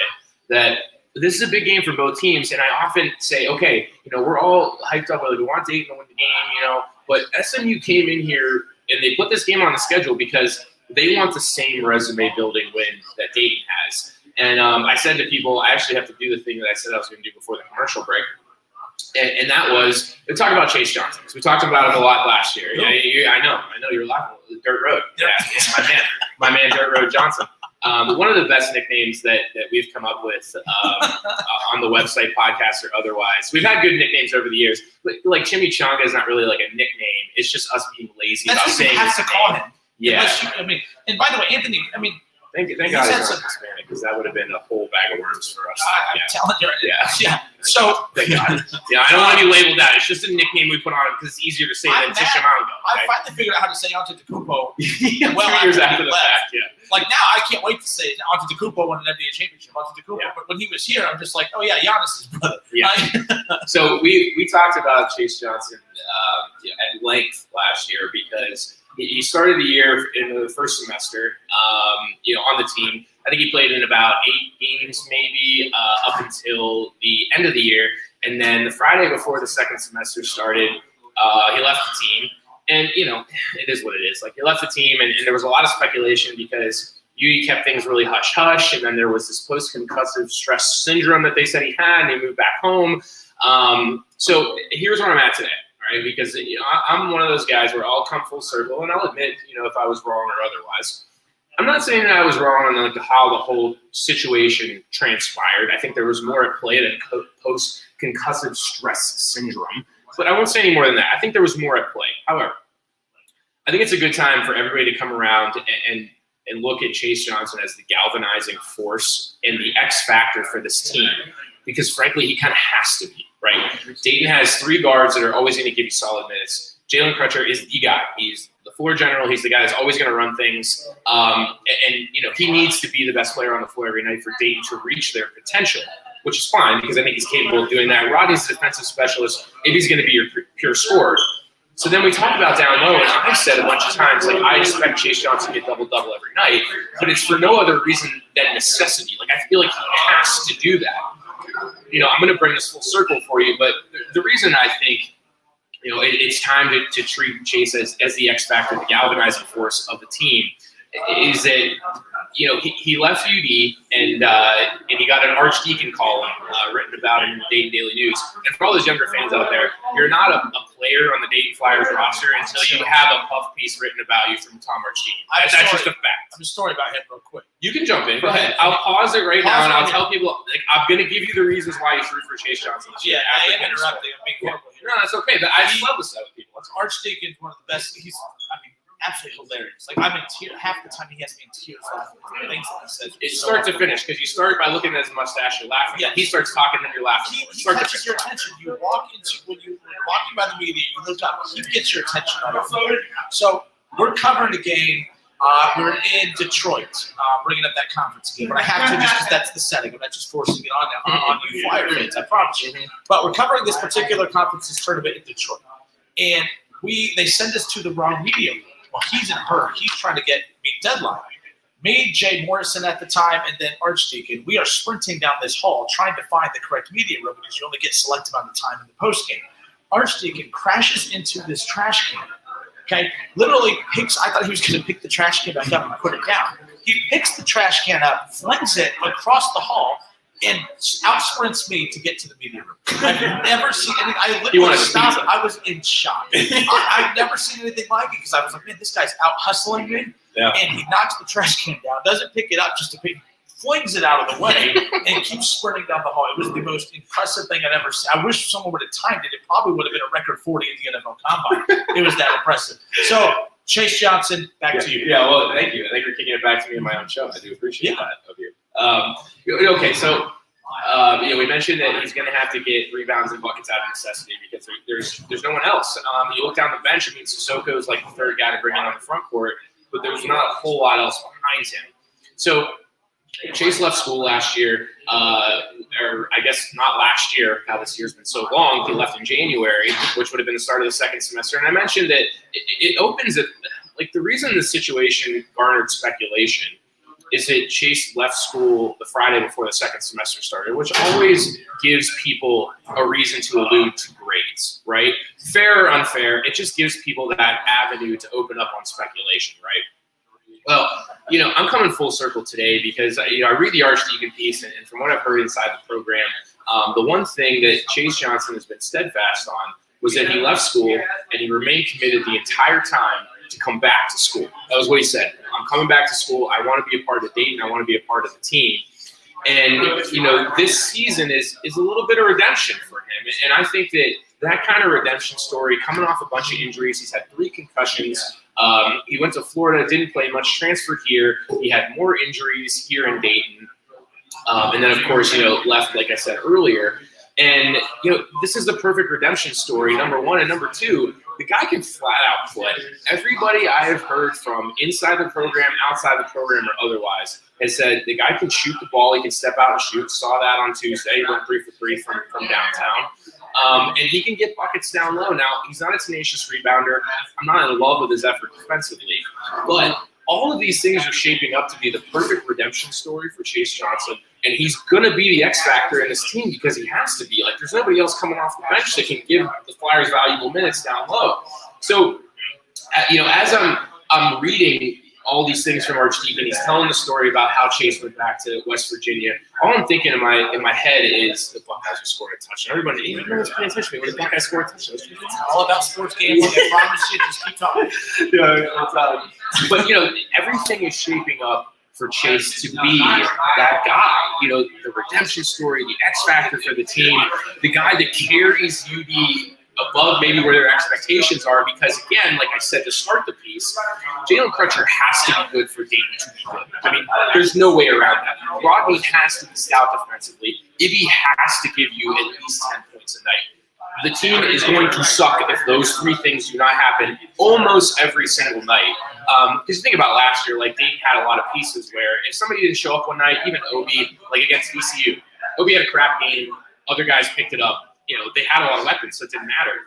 Speaker 1: that. This is a big game for both teams, and I often say, okay, we're all hyped up whether we want Dayton to win the game, but SMU came in here and they put this game on the schedule because they want the same resume-building win that Dayton has. And I said to people, I actually have to do the thing that I said I was going to do before the commercial break, and that was to talk about Chase Johnson because we talked about him a lot last year. Yeah, I know, you're laughing. Dirt Road, yeah, my man, Dirt Road Johnson. One of the best nicknames that we've come up with on the website, podcast or otherwise. We've had good nicknames over the years. Like Chimichanga is not really like a nickname. It's just us being lazy about saying his name. That's what you have to call him. Yeah. And by the way, Anthony, thank God he's not Hispanic because that would have been a whole bag of worms for us.
Speaker 3: I'm telling you.
Speaker 1: Yeah.
Speaker 3: So
Speaker 1: thank God. Yeah, I don't want to be labeled that. It's just a nickname we put on it because it's easier to say than Tishamango.
Speaker 3: I finally figured out how to say Antetokounmpo.
Speaker 1: 3 years after the fact, yeah.
Speaker 3: Like now, I can't wait to say Antetokounmpo won an NBA championship. Antetokounmpo, but when he was here, I'm just like, oh yeah, Giannis' brother.
Speaker 1: Yeah. So we talked about Chase Johnson at length last year because he started the year in the first semester, on the team. I think he played in about 8 games maybe up until the end of the year. And then the Friday before the second semester started, he left the team. And, it is what it is. Like, he left the team, and there was a lot of speculation because you kept things really hush-hush, and then there was this post-concussive stress syndrome that they said he had, and he moved back home. So here's where I'm at today, all right? Because, I'm one of those guys where I'll come full circle, and I'll admit, if I was wrong or otherwise. I'm not saying that I was wrong on how the whole situation transpired. I think there was more at play than post-concussive stress syndrome. But I won't say any more than that. I think there was more at play. However, I think it's a good time for everybody to come around and look at Chase Johnson as the galvanizing force and the X factor for this team. Because, frankly, he kind of has to be, right? Dayton has 3 guards that are always going to give you solid minutes. Jalen Crutcher is the guy. He's the floor general. He's the guy that's always going to run things. And he needs to be the best player on the floor every night for Dayton to reach their potential, which is fine because I think he's capable of doing that. Rodney's a defensive specialist if he's going to be your pure scorer. So then we talk about down low, and I said a bunch of times, like, I expect Chase Johnson to get double-double every night, but it's for no other reason than necessity. Like, I feel like he has to do that. I'm going to bring this full circle for you, but the reason I think, it's time to treat Chase as the X factor, the galvanizing force of the team, is that he left UD and he got an Archdeacon column written about him in the Dayton Daily News. And for all those younger fans out there, you're not a player on the Dayton Flyers roster until you have a puff piece written about you from Tom Archdeacon. That's just a fact.
Speaker 3: I have a story about him real quick.
Speaker 1: You can jump in. Go ahead. I'll pause it right now, and I'll tell people, I'm going to give you the reasons why you root for Chase Johnson.
Speaker 3: Yeah, I am interrupting. I'm being horrible here.
Speaker 1: No, that's okay. But I just love this stuff with people.
Speaker 3: Archdeacon's one of the best. He's, absolutely hilarious. Like, I'm in tears. Half the time he has me in tears laughing at things that he says.
Speaker 1: It's start to finish, because you start by looking at his mustache, you're laughing.
Speaker 3: Yeah.
Speaker 1: He starts talking, then you're laughing.
Speaker 3: He catches your attention. You walk into, when you're walking by the media, you look up, he gets your attention right off. So we're covering a game. We're in Detroit, bringing up that conference game. But I have to, just because that's the setting. I'm not just forcing it on you Flyer fans, I promise you. But we're covering this particular conference's tournament in Detroit. And they send us to the wrong media room. Well, he's in her. He's trying to meet deadline. Me, Jay Morrison at the time, and then Archdeacon, we are sprinting down this hall trying to find the correct media room because you only get selected on the time in the postgame. Archdeacon crashes into this trash can. Okay, literally picks. I thought he was going to pick the trash can back up and put it down. He picks the trash can up, flings it across the hall, and out sprints me to get to the media room. I've never seen anything. I literally stopped. I was in shock. I've never seen anything like it because I was like, man, this guy's out hustling me. Yeah. And he knocks the trash can down, doesn't pick it up, just to flings it out of the way, and keeps sprinting down the hall. It was the most impressive thing I'd ever seen. I wish someone would have timed it. It probably would have been a record 40 at the NFL Combine. It was that impressive. So, Chase Johnson, back to you.
Speaker 1: Yeah, well, thank you. I think you're kicking it back to me in my own show. I do appreciate that of you. Okay, so we mentioned that he's going to have to get rebounds and buckets out of necessity because there's no one else. You look down the bench. I mean, Sissoko is like the third guy to bring in on the front court, but there's not a whole lot else behind him. So Chase left school last year, or I guess not last year, how this year's been so long. He left in January, which would have been the start of the second semester. And I mentioned that it opens it. Like, the reason the situation garnered speculation is that Chase left school the Friday before the second semester started, which always gives people a reason to allude to grades, right? Fair or unfair, it just gives people that avenue to open up on speculation, right? Well, I'm coming full circle today because, I read the Archdeacon piece, and from what I've heard inside the program, the one thing that Chase Johnson has been steadfast on was that he left school and he remained committed the entire time to come back to school. That was what he said. I'm coming back to school. I want to be a part of Dayton. I want to be a part of the team. And, this season is a little bit of redemption for him. And I think that kind of redemption story, coming off a bunch of injuries, he's had 3 concussions. He went to Florida, didn't play much, transferred here. He had more injuries here in Dayton. And then, of course, left, like I said earlier. And, this is the perfect redemption story, number one. And number two, the guy can flat out play. Everybody I have heard from inside the program, outside the program, or otherwise has said the guy can shoot the ball. He can step out and shoot. Saw that on Tuesday. He went 3 for 3 from downtown. And he can get buckets down low. Now, he's not a tenacious rebounder. I'm not in love with his effort defensively. But all of these things are shaping up to be the perfect redemption story for Chase Johnson. And he's going to be the X factor in this team because he has to be. Like, there's nobody else coming off the bench that can give the Flyers valuable minutes down low. So, as I'm reading all these things from Archdeacon, he's telling the story about how Chase went back to West Virginia. All I'm thinking in my head is the Buckeyes are scoring a touchdown. Everybody, everyone's paying attention to me when the Buckeyes score a touchdown.
Speaker 3: It's all about sports gambling. I promise you, just keep talking.
Speaker 1: But everything is shaping up for Chase to be that guy. The redemption story, the X factor for the team, the guy that carries UD above maybe where their expectations are, because again, like I said to start the piece, Jalen Crutcher has to be good for Dayton to be good. I mean, there's no way around that. Rodney has to be stout defensively. Ibby has to give you at least 10 points a night. The team is going to suck if those 3 things do not happen almost every single night. Because you think about last year, like Dayton had a lot of pieces where if somebody didn't show up one night, even Obi, like against VCU, Obi had a crap game, other guys picked it up. They had a lot of weapons, so it didn't matter.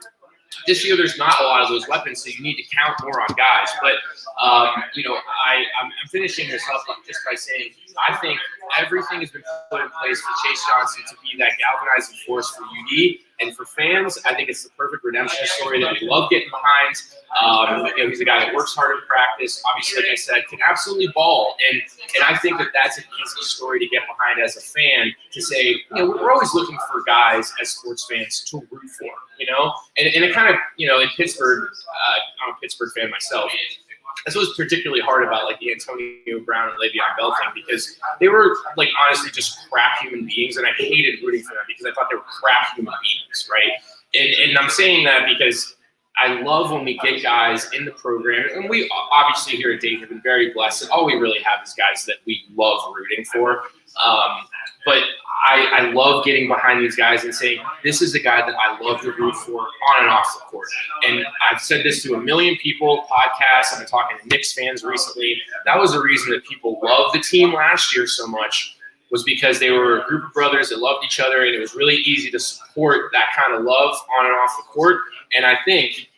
Speaker 1: This year, there's not a lot of those weapons, so you need to count more on guys. But, I'm finishing this up just by saying I think everything has been put in place for Chase Johnson to be that galvanizing force for UD. And for fans, I think it's the perfect redemption story that we love getting behind. He's a guy that works hard in practice. Obviously, like I said, can absolutely ball. And I think that that's an easy story to get behind as a fan, to say, we're always looking for guys as sports fans to root for, And it kind of, in Pittsburgh, I'm a Pittsburgh fan myself. That's what was particularly hard about like the Antonio Brown and Le'Veon Bell thing, because they were like honestly just crap human beings, and I hated rooting for them because I thought they were crap human beings, right? And I'm saying that because I love when we get guys in the program, and we obviously here at Dayton have been very blessed, and all we really have is guys that we love rooting for. But I love getting behind these guys and saying, this is the guy that I love to root for on and off the court. And I've said this to a million people, podcasts, I've been talking to Knicks fans recently. That was the reason that people loved the team last year so much, was because they were a group of brothers that loved each other, and it was really easy to support that kind of love on and off the court. And I think,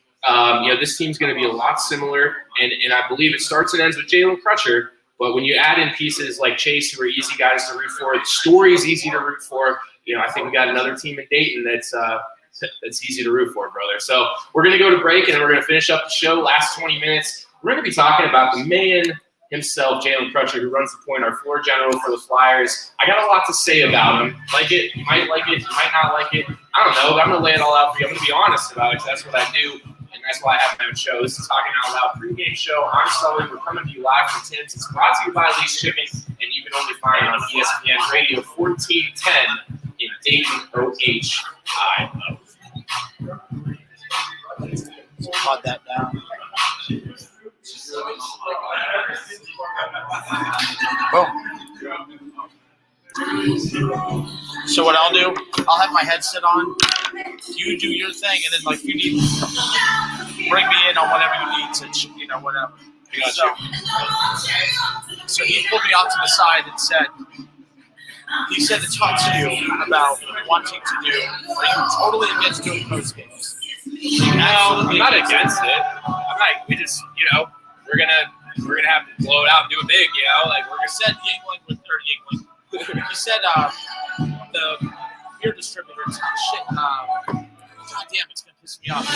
Speaker 1: this team's going to be a lot similar, and I believe it starts and ends with Jalen Crutcher. But when you add in pieces like Chase, who are easy guys to root for, the story is easy to root for. I think we got another team in Dayton that's easy to root for, brother. So we're going to go to break, and then we're going to finish up the show. Last 20 minutes, we're going to be talking about the man himself, Jalen Crutcher, who runs the point, our floor general for the Flyers. I got a lot to say about him. Like it, you might like it, you might not like it. I don't know, but I'm going to lay it all out for you. I'm going to be honest about it, because that's what I do. And that's why I have my own show. This is Talking Out Loud pregame show. I'm Sully. We're coming to you live from Tim's. It's brought to you by Lee's Shipping, and you can only find it on ESPN Radio 1410 in Dayton, OHIO.
Speaker 4: Cut that down. Boom. So what I'll do, I'll have my headset on. You do your thing, and then like you need, bring me in on whatever you need to, whatever. So he pulled me off to the side and said, he said to talk to you about wanting to do. Are you totally against doing post games?
Speaker 1: No, I'm not against it. We just, we're gonna have to blow it out and do it big, like
Speaker 4: we're gonna set Yingling with Yingling. He said the beer distributor shit. God damn, it's gonna piss me off.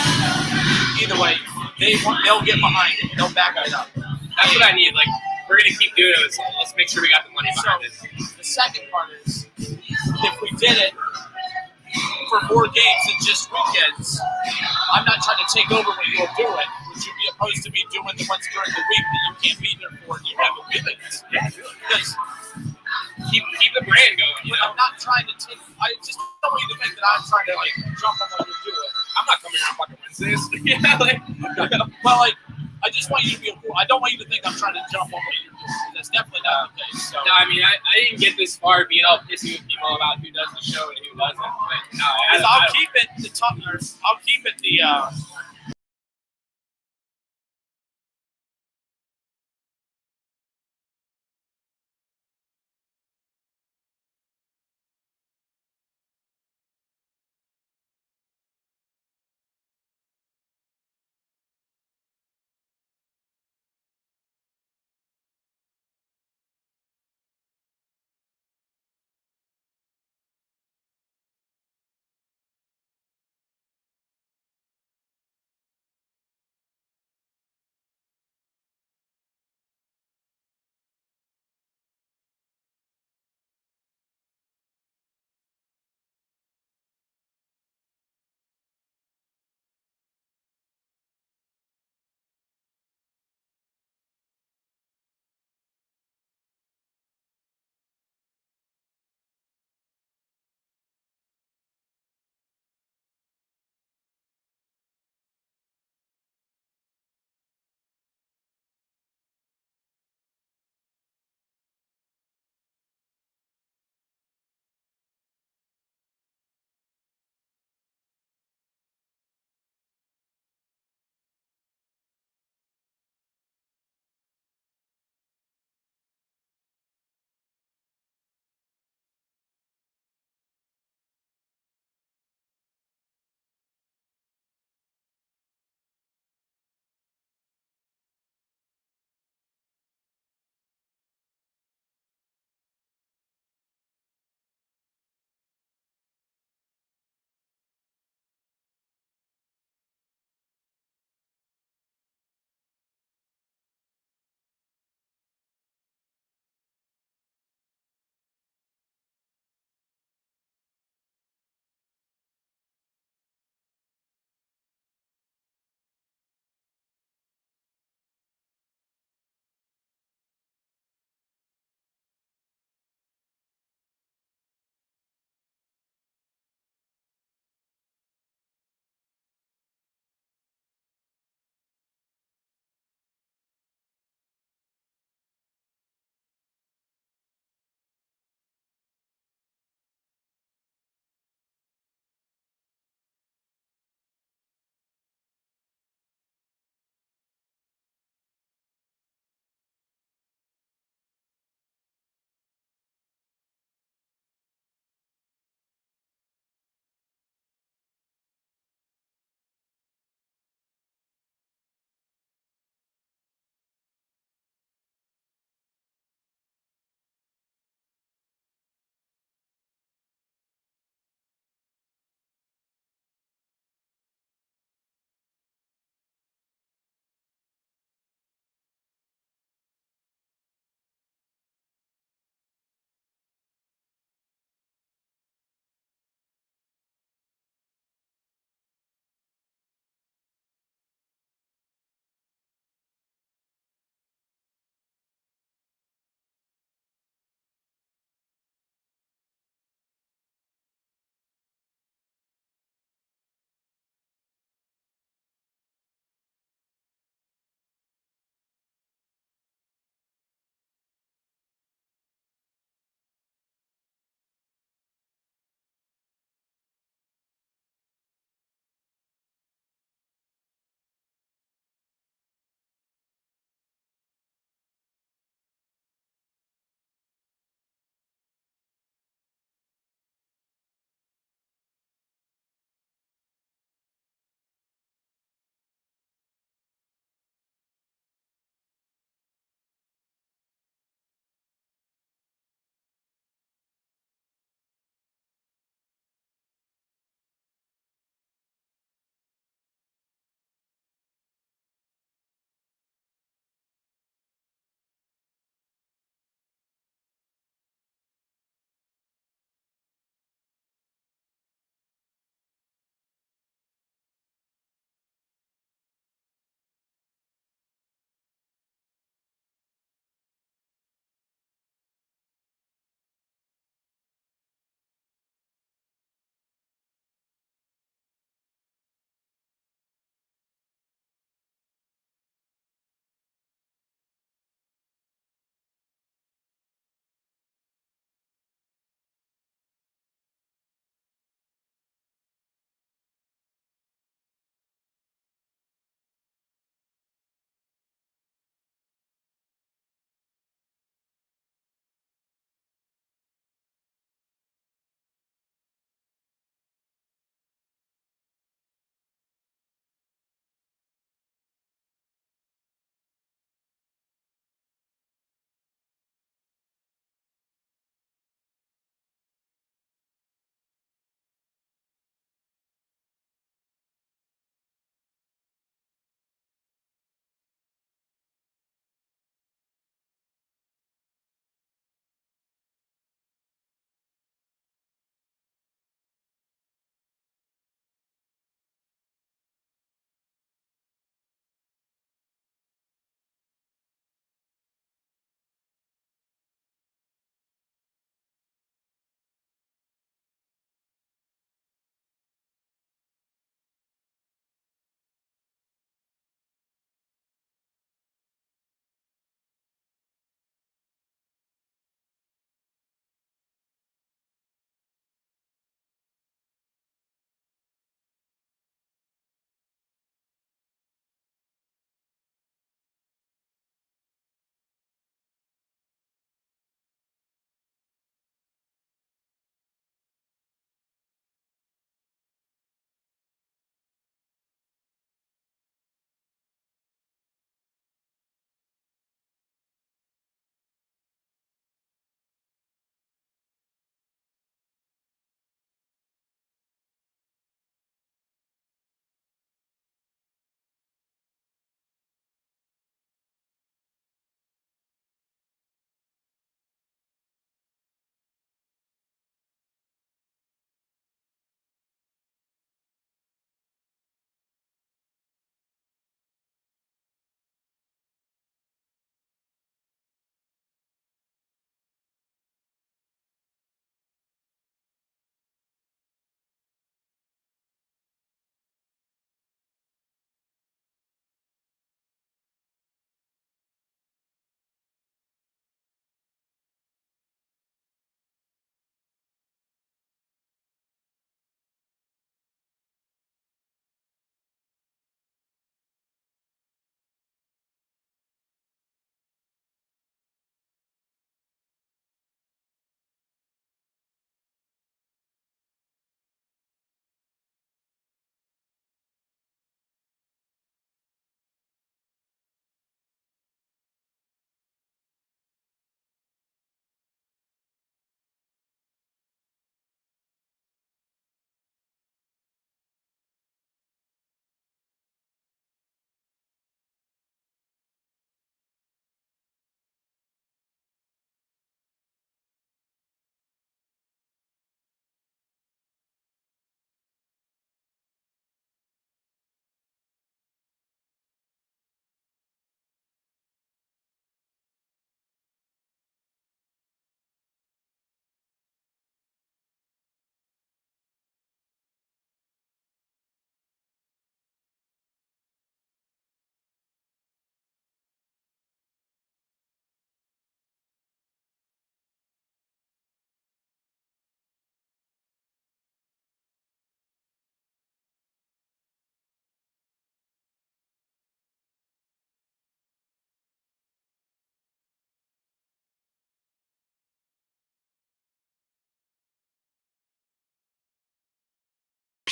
Speaker 4: Either way, they'll get behind it. They'll back it up.
Speaker 1: That's what I need. Like, we're gonna keep doing it. So let's make sure we got the money behind it.
Speaker 4: The second part is, if we did it for more games than just weekends, I'm not trying to take over when you're doing. Would you be opposed to me doing the ones during the week that you can't be there for and you have a weekend? Yeah. Because
Speaker 1: keep the brand going.
Speaker 4: I'm not trying to take. I just don't want you to think that I'm trying to jump on what you're doing.
Speaker 1: I'm not coming around fucking Wednesdays.
Speaker 4: Well, I just want you to be. I don't want you to think I'm trying to jump on what you're doing. That's definitely not the case. So.
Speaker 1: No, I mean, I didn't get this far being all pissy with people about who does the show and who doesn't. But no,
Speaker 4: I'll keep it the top. I'll keep it the.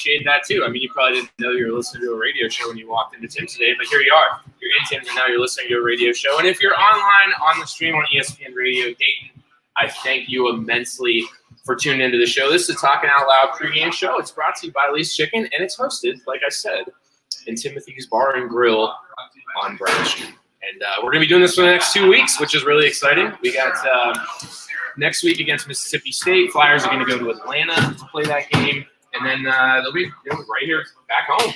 Speaker 1: appreciate that too. I mean, you probably didn't know you were listening to a radio show when you walked into Tim today, but here you are. You're in Tim's and now you're listening to a radio show. And if you're online on the stream on ESPN Radio Dayton, I thank you immensely for tuning into the show. This is a Talking Out Loud pregame show. It's brought to you by Lee's Chicken, and it's hosted, like I said, in Timothy's Bar and Grill on Brown Street. And we're going to be doing this for the next 2 weeks, which is really exciting. We got next week against Mississippi State. Flyers are going to go to Atlanta to play that game. And then they'll be right here back home,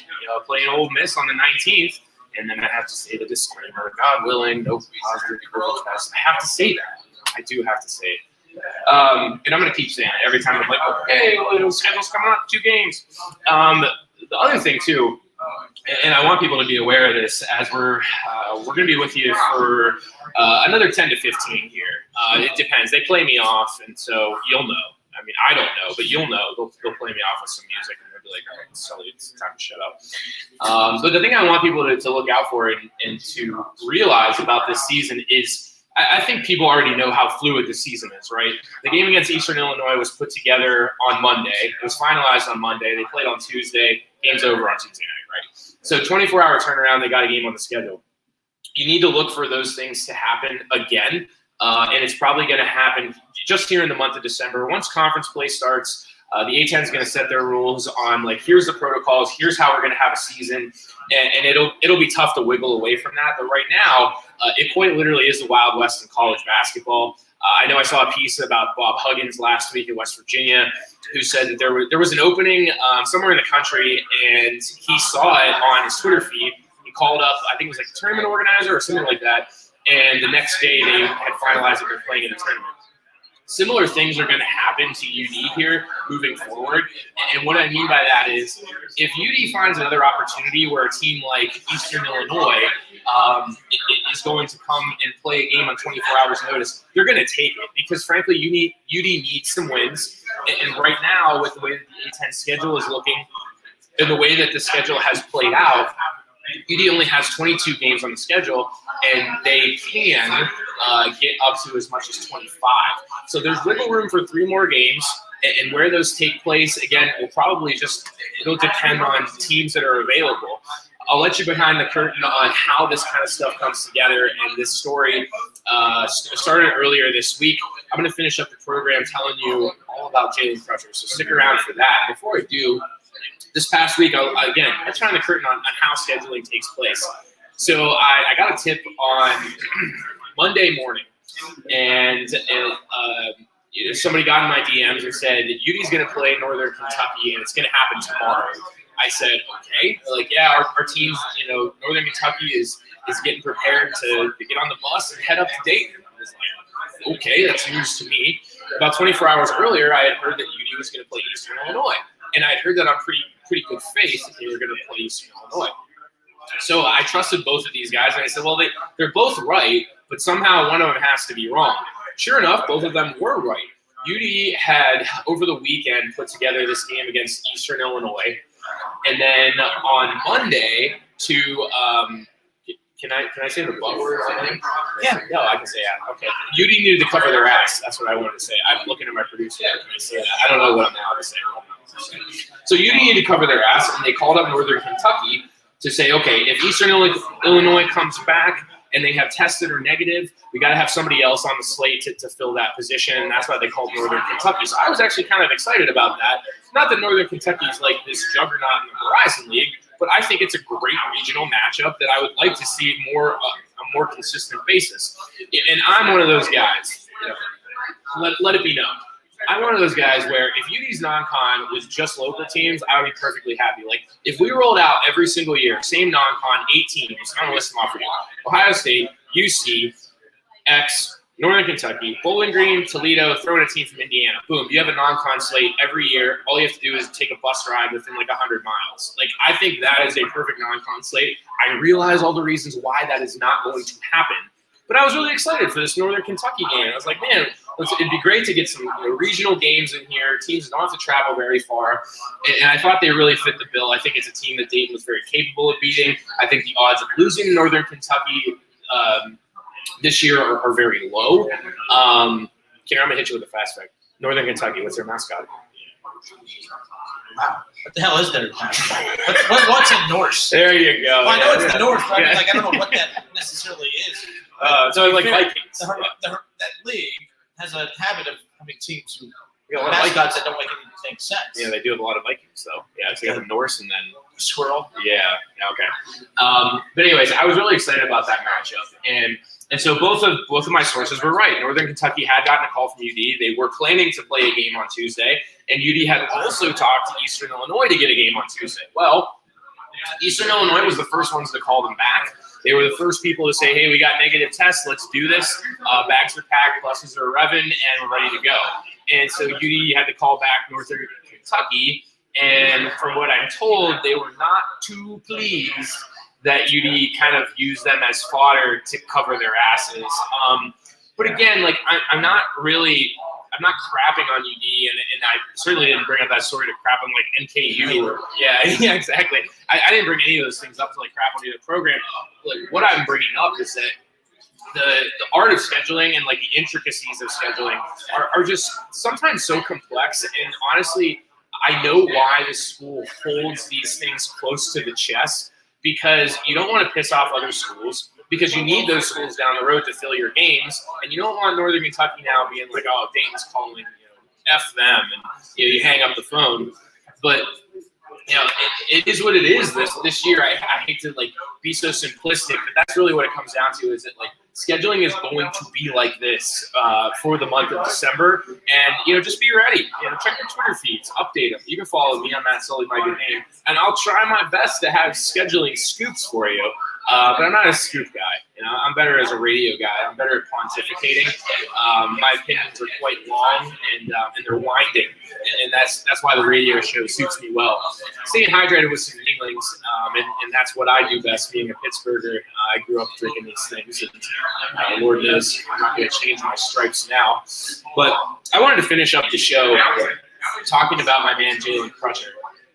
Speaker 1: playing Ole Miss on the 19th. And then I have to say the disclaimer, God willing, no positive COVID test. I have to say that. I do have to say it. And I'm going to keep saying it every time I'm like, okay, well, the schedule's coming up, 2 games. The other thing, too, and I want people to be aware of this, as we're going to be with you for another 10 to 15 here. It depends. They play me off, and so you'll know. I mean, I don't know, but you'll know. They'll play me off with some music, and they'll be like, all right, Sully, it's time to shut up. But the thing I want people to look out for and to realize about this season is I think people already know how fluid the season is, right? The game against Eastern Illinois was put together on Monday. It was finalized on Monday. They played on Tuesday. Game's over on Tuesday night, right? So 24-hour turnaround, they got a game on the schedule. You need to look for those things to happen again, and it's probably going to happen just here in the month of December. Once conference play starts, the A-10 is going to set their rules on, like, here's the protocols, here's how we're going to have a season, and it'll be tough to wiggle away from that. But right now, it quite literally is the Wild West in college basketball. I know I saw a piece about Bob Huggins last week in West Virginia, who said that there was an opening somewhere in the country, and he saw it on his Twitter feed. He called up, I think it was like a tournament organizer or something like that, and the next day they had finalized that they're playing in a tournament. Similar things are going to happen to UD here moving forward. And what I mean by that is if UD finds another opportunity where a team like Eastern Illinois is going to come and play a game on 24 hours notice, they're going to take it because, frankly, UD needs some wins. And right now, with the way that the A-10 schedule is looking and the way that the schedule has played out, UD only has 22 games on the schedule, and they can get up to as much as 25. So there's wiggle room for 3 more games, and where those take place, again, it'll depend on teams that are available. I'll let you behind the curtain on how this kind of stuff comes together, and this story started earlier this week. I'm going to finish up the program telling you all about Jalen Crutcher, so stick around for that. Before I do, this past week, I turned the curtain on how scheduling takes place. So I got a tip on Monday morning, and somebody got in my DMs and said that UD's going to play Northern Kentucky, and it's going to happen tomorrow. I said, okay. They're like, yeah, our team's, Northern Kentucky is getting prepared to get on the bus and head up to Dayton. I was like, okay, that's news to me. About 24 hours earlier, I had heard that UD was going to play Eastern Illinois, and I had heard that on pretty good faith that they were going to play Eastern Illinois. So I trusted both of these guys, and I said, well, they're both right, but somehow one of them has to be wrong. Sure enough, both of them were right. UD had, over the weekend, put together this game against Eastern Illinois, and then on Monday can I say the butt word? Yeah, no, I can say that. Okay. UD needed to cover their ass. That's what I wanted to say. I'm looking at my producer. Can I say that? I don't know what I'm allowed to say. So UD needed to cover their ass, and they called up Northern Kentucky to say, okay, if Eastern Illinois comes back and they have tested or negative, we got to have somebody else on the slate to fill that position. And that's why they called Northern Kentucky. So I was actually kind of excited about that. Not that Northern Kentucky is like this juggernaut in the Horizon League, but I think it's a great regional matchup that I would like to see a more consistent basis. And I'm one of those guys. Let it be known. I'm one of those guys where if UD's non-con was just local teams, I would be perfectly happy. Like, if we rolled out every single year, same non-con, 8 teams, I'm going to list them off for you. Ohio State, UC, X, Northern Kentucky, Bowling Green, Toledo, throw in a team from Indiana. Boom, you have a non-con slate every year. All you have to do is take a bus ride within like 100 miles. Like, I think that is a perfect non-con slate. I realize all the reasons why that is not going to happen. But I was really excited for this Northern Kentucky game. I was like, man, it'd be great to get some regional games in here. Teams don't have to travel very far. And I thought they really fit the bill. I think it's a team that Dayton was very capable of beating. I think the odds of losing Northern Kentucky this year are very low. Karen, I'm going to hit you with a fast fact. Northern Kentucky, what's their mascot?
Speaker 3: Wow. What the hell is there? What's in Norse?
Speaker 1: There you go.
Speaker 3: Well, I know it's the North, but I don't know what that necessarily is.
Speaker 1: So like Vikings.
Speaker 3: That league has a habit of having teams who
Speaker 1: We got a lot of
Speaker 3: mascots that don't make any sense.
Speaker 1: Yeah, they do have a lot of Vikings, though. Yeah, so you got the Norse and then
Speaker 3: Squirrel.
Speaker 1: yeah, okay. But anyways, I was really excited about that matchup, and so both of my sources were right. Northern Kentucky had gotten a call from UD. They were planning to play a game on Tuesday, and UD had also talked to Eastern Illinois to get a game on Tuesday. Well, Eastern Illinois was the first ones to call them back. They were the first people to say, hey, we got negative tests. Let's do this. Bags are packed, buses are revving, and we're ready to go. And so UD had to call back Northern Kentucky. And from what I'm told, they were not too pleased that UD kind of used them as fodder to cover their asses. But again, like I'm not crapping on UD, and I certainly didn't bring up that story to crap on like NKU. Or, yeah, exactly. I didn't bring any of those things up to like crap on either program. Like what I'm bringing up is that the art of scheduling and like the intricacies of scheduling are just sometimes so complex. And honestly, I know why the school holds these things close to the chest, because you don't want to piss off other schools, because you need those schools down the road to fill your games, and you don't want Northern Kentucky now being like, oh, Dayton's calling, F them, and you hang up the phone. But it is what it is. This year, I hate to like be so simplistic, but that's really what it comes down to. Is that like scheduling is going to be like this for the month of December, and just be ready. Check your Twitter feeds, update them. You can follow me on that Sully, my good name, and I'll try my best to have scheduling scoops for you. But I'm not a scoop guy. I'm better as a radio guy. I'm better at pontificating. My opinions are quite long and they're winding, and that's why the radio show suits me well. Staying hydrated with some Yinglings, and that's what I do best. Being a Pittsburgher, I grew up drinking these things, and Lord knows I'm not going to change my stripes now. But I wanted to finish up the show talking about my man Jalen Crutcher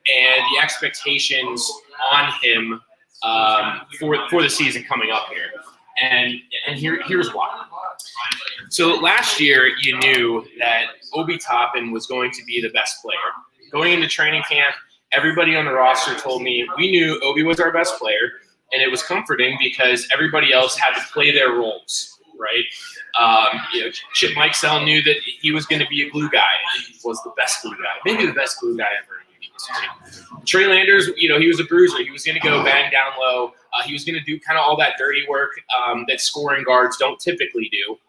Speaker 1: and the expectations on him for the season coming up here. And here's why. So last year, you knew that Obi Toppin was going to be the best player. Going into training camp, everybody on the roster told me we knew Obi was our best player, and it was comforting because everybody else had to play their roles, right? Chip Mikesell knew that he was going to be a glue guy. He was the best glue guy, maybe the best glue guy ever. Trey Landers, he was a bruiser. He was going to go bang down low. He was going to do kind of all that dirty work that scoring guards don't typically do.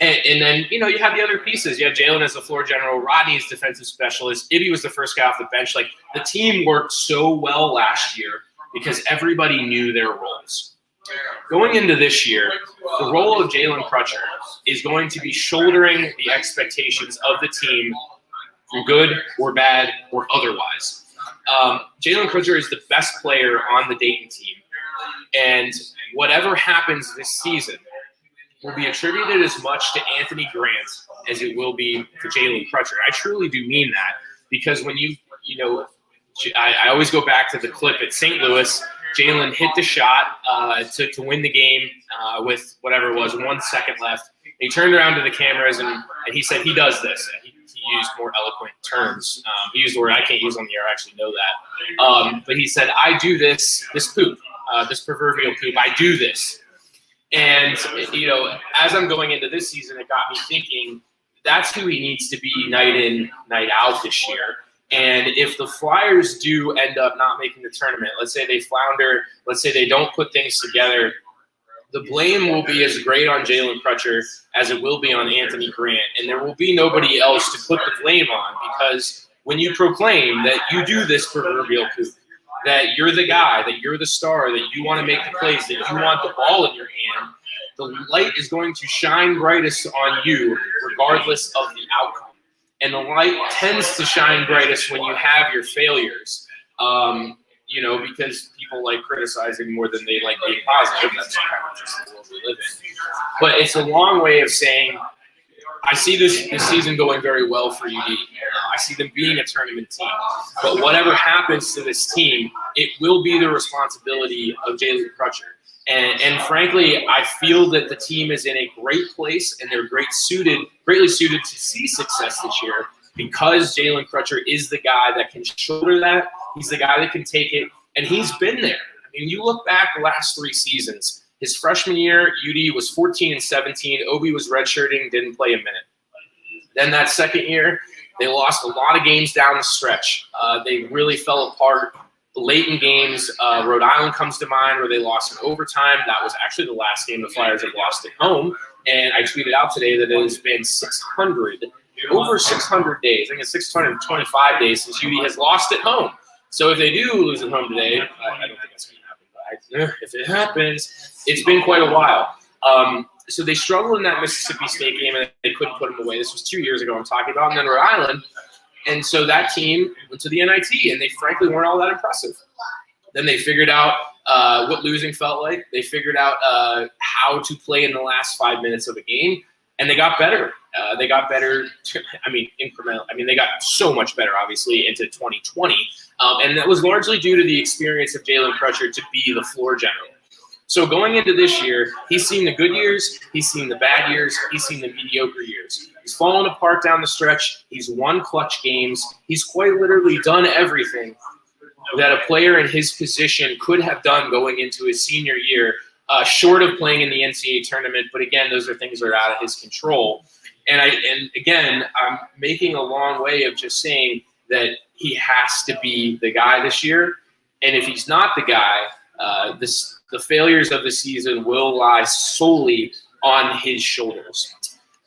Speaker 1: And then, you have the other pieces. You have Jalen as the floor general, Rodney's defensive specialist. Ibby was the first guy off the bench. Like, the team worked so well last year because everybody knew their roles. Going into this year, the role of Jalen Crutcher is going to be shouldering the expectations of the team, for good or bad or otherwise. Jalen Crutcher is the best player on the Dayton team, and whatever happens this season will be attributed as much to Anthony Grant as it will be to Jalen Crutcher. I truly do mean that, because when I always go back to the clip at St. Louis. Jalen hit the shot to win the game with whatever it was, 1 second left. He turned around to the cameras and he said he does this. He used more eloquent terms. He used the word I can't use on the air. I actually know that. But he said, I do this poop, this proverbial poop. I do this. And, as I'm going into this season, it got me thinking that's who he needs to be night in, night out this year. And if the Flyers do end up not making the tournament, let's say they flounder, let's say they don't put things together, the blame will be as great on Jalen Crutcher as it will be on Anthony Grant. And there will be nobody else to put the blame on, because when you proclaim that you do this proverbial poop, that you're the guy, that you're the star, that you want to make the plays, that you want the ball in your hand, the light is going to shine brightest on you regardless of the outcome. And the light tends to shine brightest when you have your failures, because people like criticizing more than they like being positive. That's kind of just the world we live in. But it's a long way of saying, I see this season going very well for UD. I see them being a tournament team. But whatever happens to this team, it will be the responsibility of Jalen Crutcher. And frankly, I feel that the team is in a great place, and they're greatly suited to see success this year, because Jalen Crutcher is the guy that can shoulder that. He's the guy that can take it, and he's been there. I mean, you look back the last 3 seasons. His freshman year, UD was 14-17. Obi was redshirting, didn't play a minute. Then that second year, they lost a lot of games down the stretch. They really fell apart late in games. Rhode Island comes to mind where they lost in overtime. That was actually the last game the Flyers have lost at home. And I tweeted out today that it has been over 600 days. I think it's 625 days since UD has lost at home. So if they do lose at home today, I don't think that's going to happen. But if it happens, it's been quite a while. So they struggled in that Mississippi State game, and they couldn't put them away. This was 2 years ago I'm talking about. And then Rhode Island. And so that team went to the NIT, and they frankly weren't all that impressive. Then they figured out what losing felt like. They figured out how to play in the last 5 minutes of a game, and they got better. They got better, incremental. They got so much better, obviously, into 2020. And that was largely due to the experience of Jalen Crutcher to be the floor general. So going into this year, he's seen the good years, he's seen the bad years, he's seen the mediocre years. He's fallen apart down the stretch. He's won clutch games. He's quite literally done everything that a player in his position could have done going into his senior year, short of playing in the NCAA tournament. But again, those are things that are out of his control. And again, I'm making a long way of just saying that he has to be the guy this year. And if he's not the guy, the failures of the season will lie solely on his shoulders.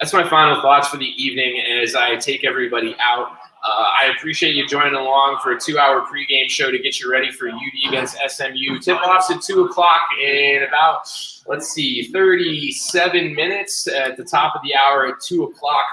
Speaker 1: That's my final thoughts for the evening as I take everybody out. I appreciate you joining along for a 2-hour pregame show to get you ready for UD against SMU. Tip-off's at 2 o'clock in about, 37 minutes at the top of the hour at 2 o'clock.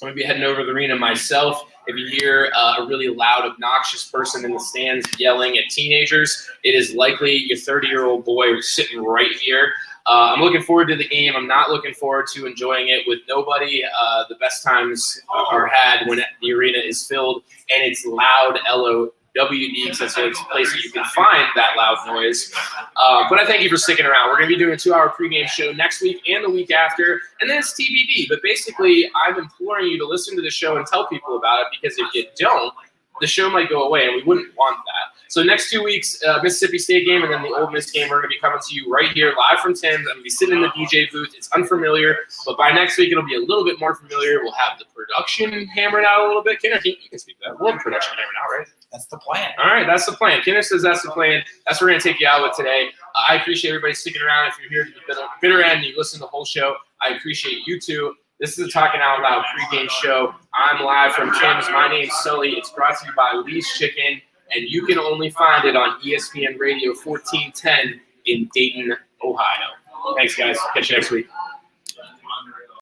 Speaker 1: I'm going to be heading over to the arena myself. If you hear a really loud, obnoxious person in the stands yelling at teenagers, it is likely your 30-year-old boy who's sitting right here. I'm looking forward to the game. I'm not looking forward to enjoying it with nobody. The best times are had when the arena is filled and it's loud, LOWD, because that's the only place that you can find that loud noise. But I thank you for sticking around. We're going to be doing a 2-hour pregame show next week and the week after, and then it's TBD. But basically, I'm imploring you to listen to the show and tell people about it, because if you don't, the show might go away, and we wouldn't want that. So next 2 weeks, Mississippi State game and then the Ole Miss game, we're going to be coming to you right here live from Tim's. I'm going to be sitting in the DJ booth. It's unfamiliar, but by next week, it'll be a little bit more familiar. We'll have the production hammered out a little bit. Kenneth, you can speak to that. We'll have production hammered out, right?
Speaker 3: That's the plan.
Speaker 1: All right, that's the plan. Kenneth says that's the plan. That's what we're going to take you out with today. I appreciate everybody sticking around. If you're here to the bitter end and you listen to the whole show, I appreciate you too. This is a Talking Out Loud pregame show. I'm live from Tim's. My name's Sully. It's brought to you by Lee's Chicken, and you can only find it on ESPN Radio 1410 in Dayton, Ohio. Thanks, guys. Catch you next week.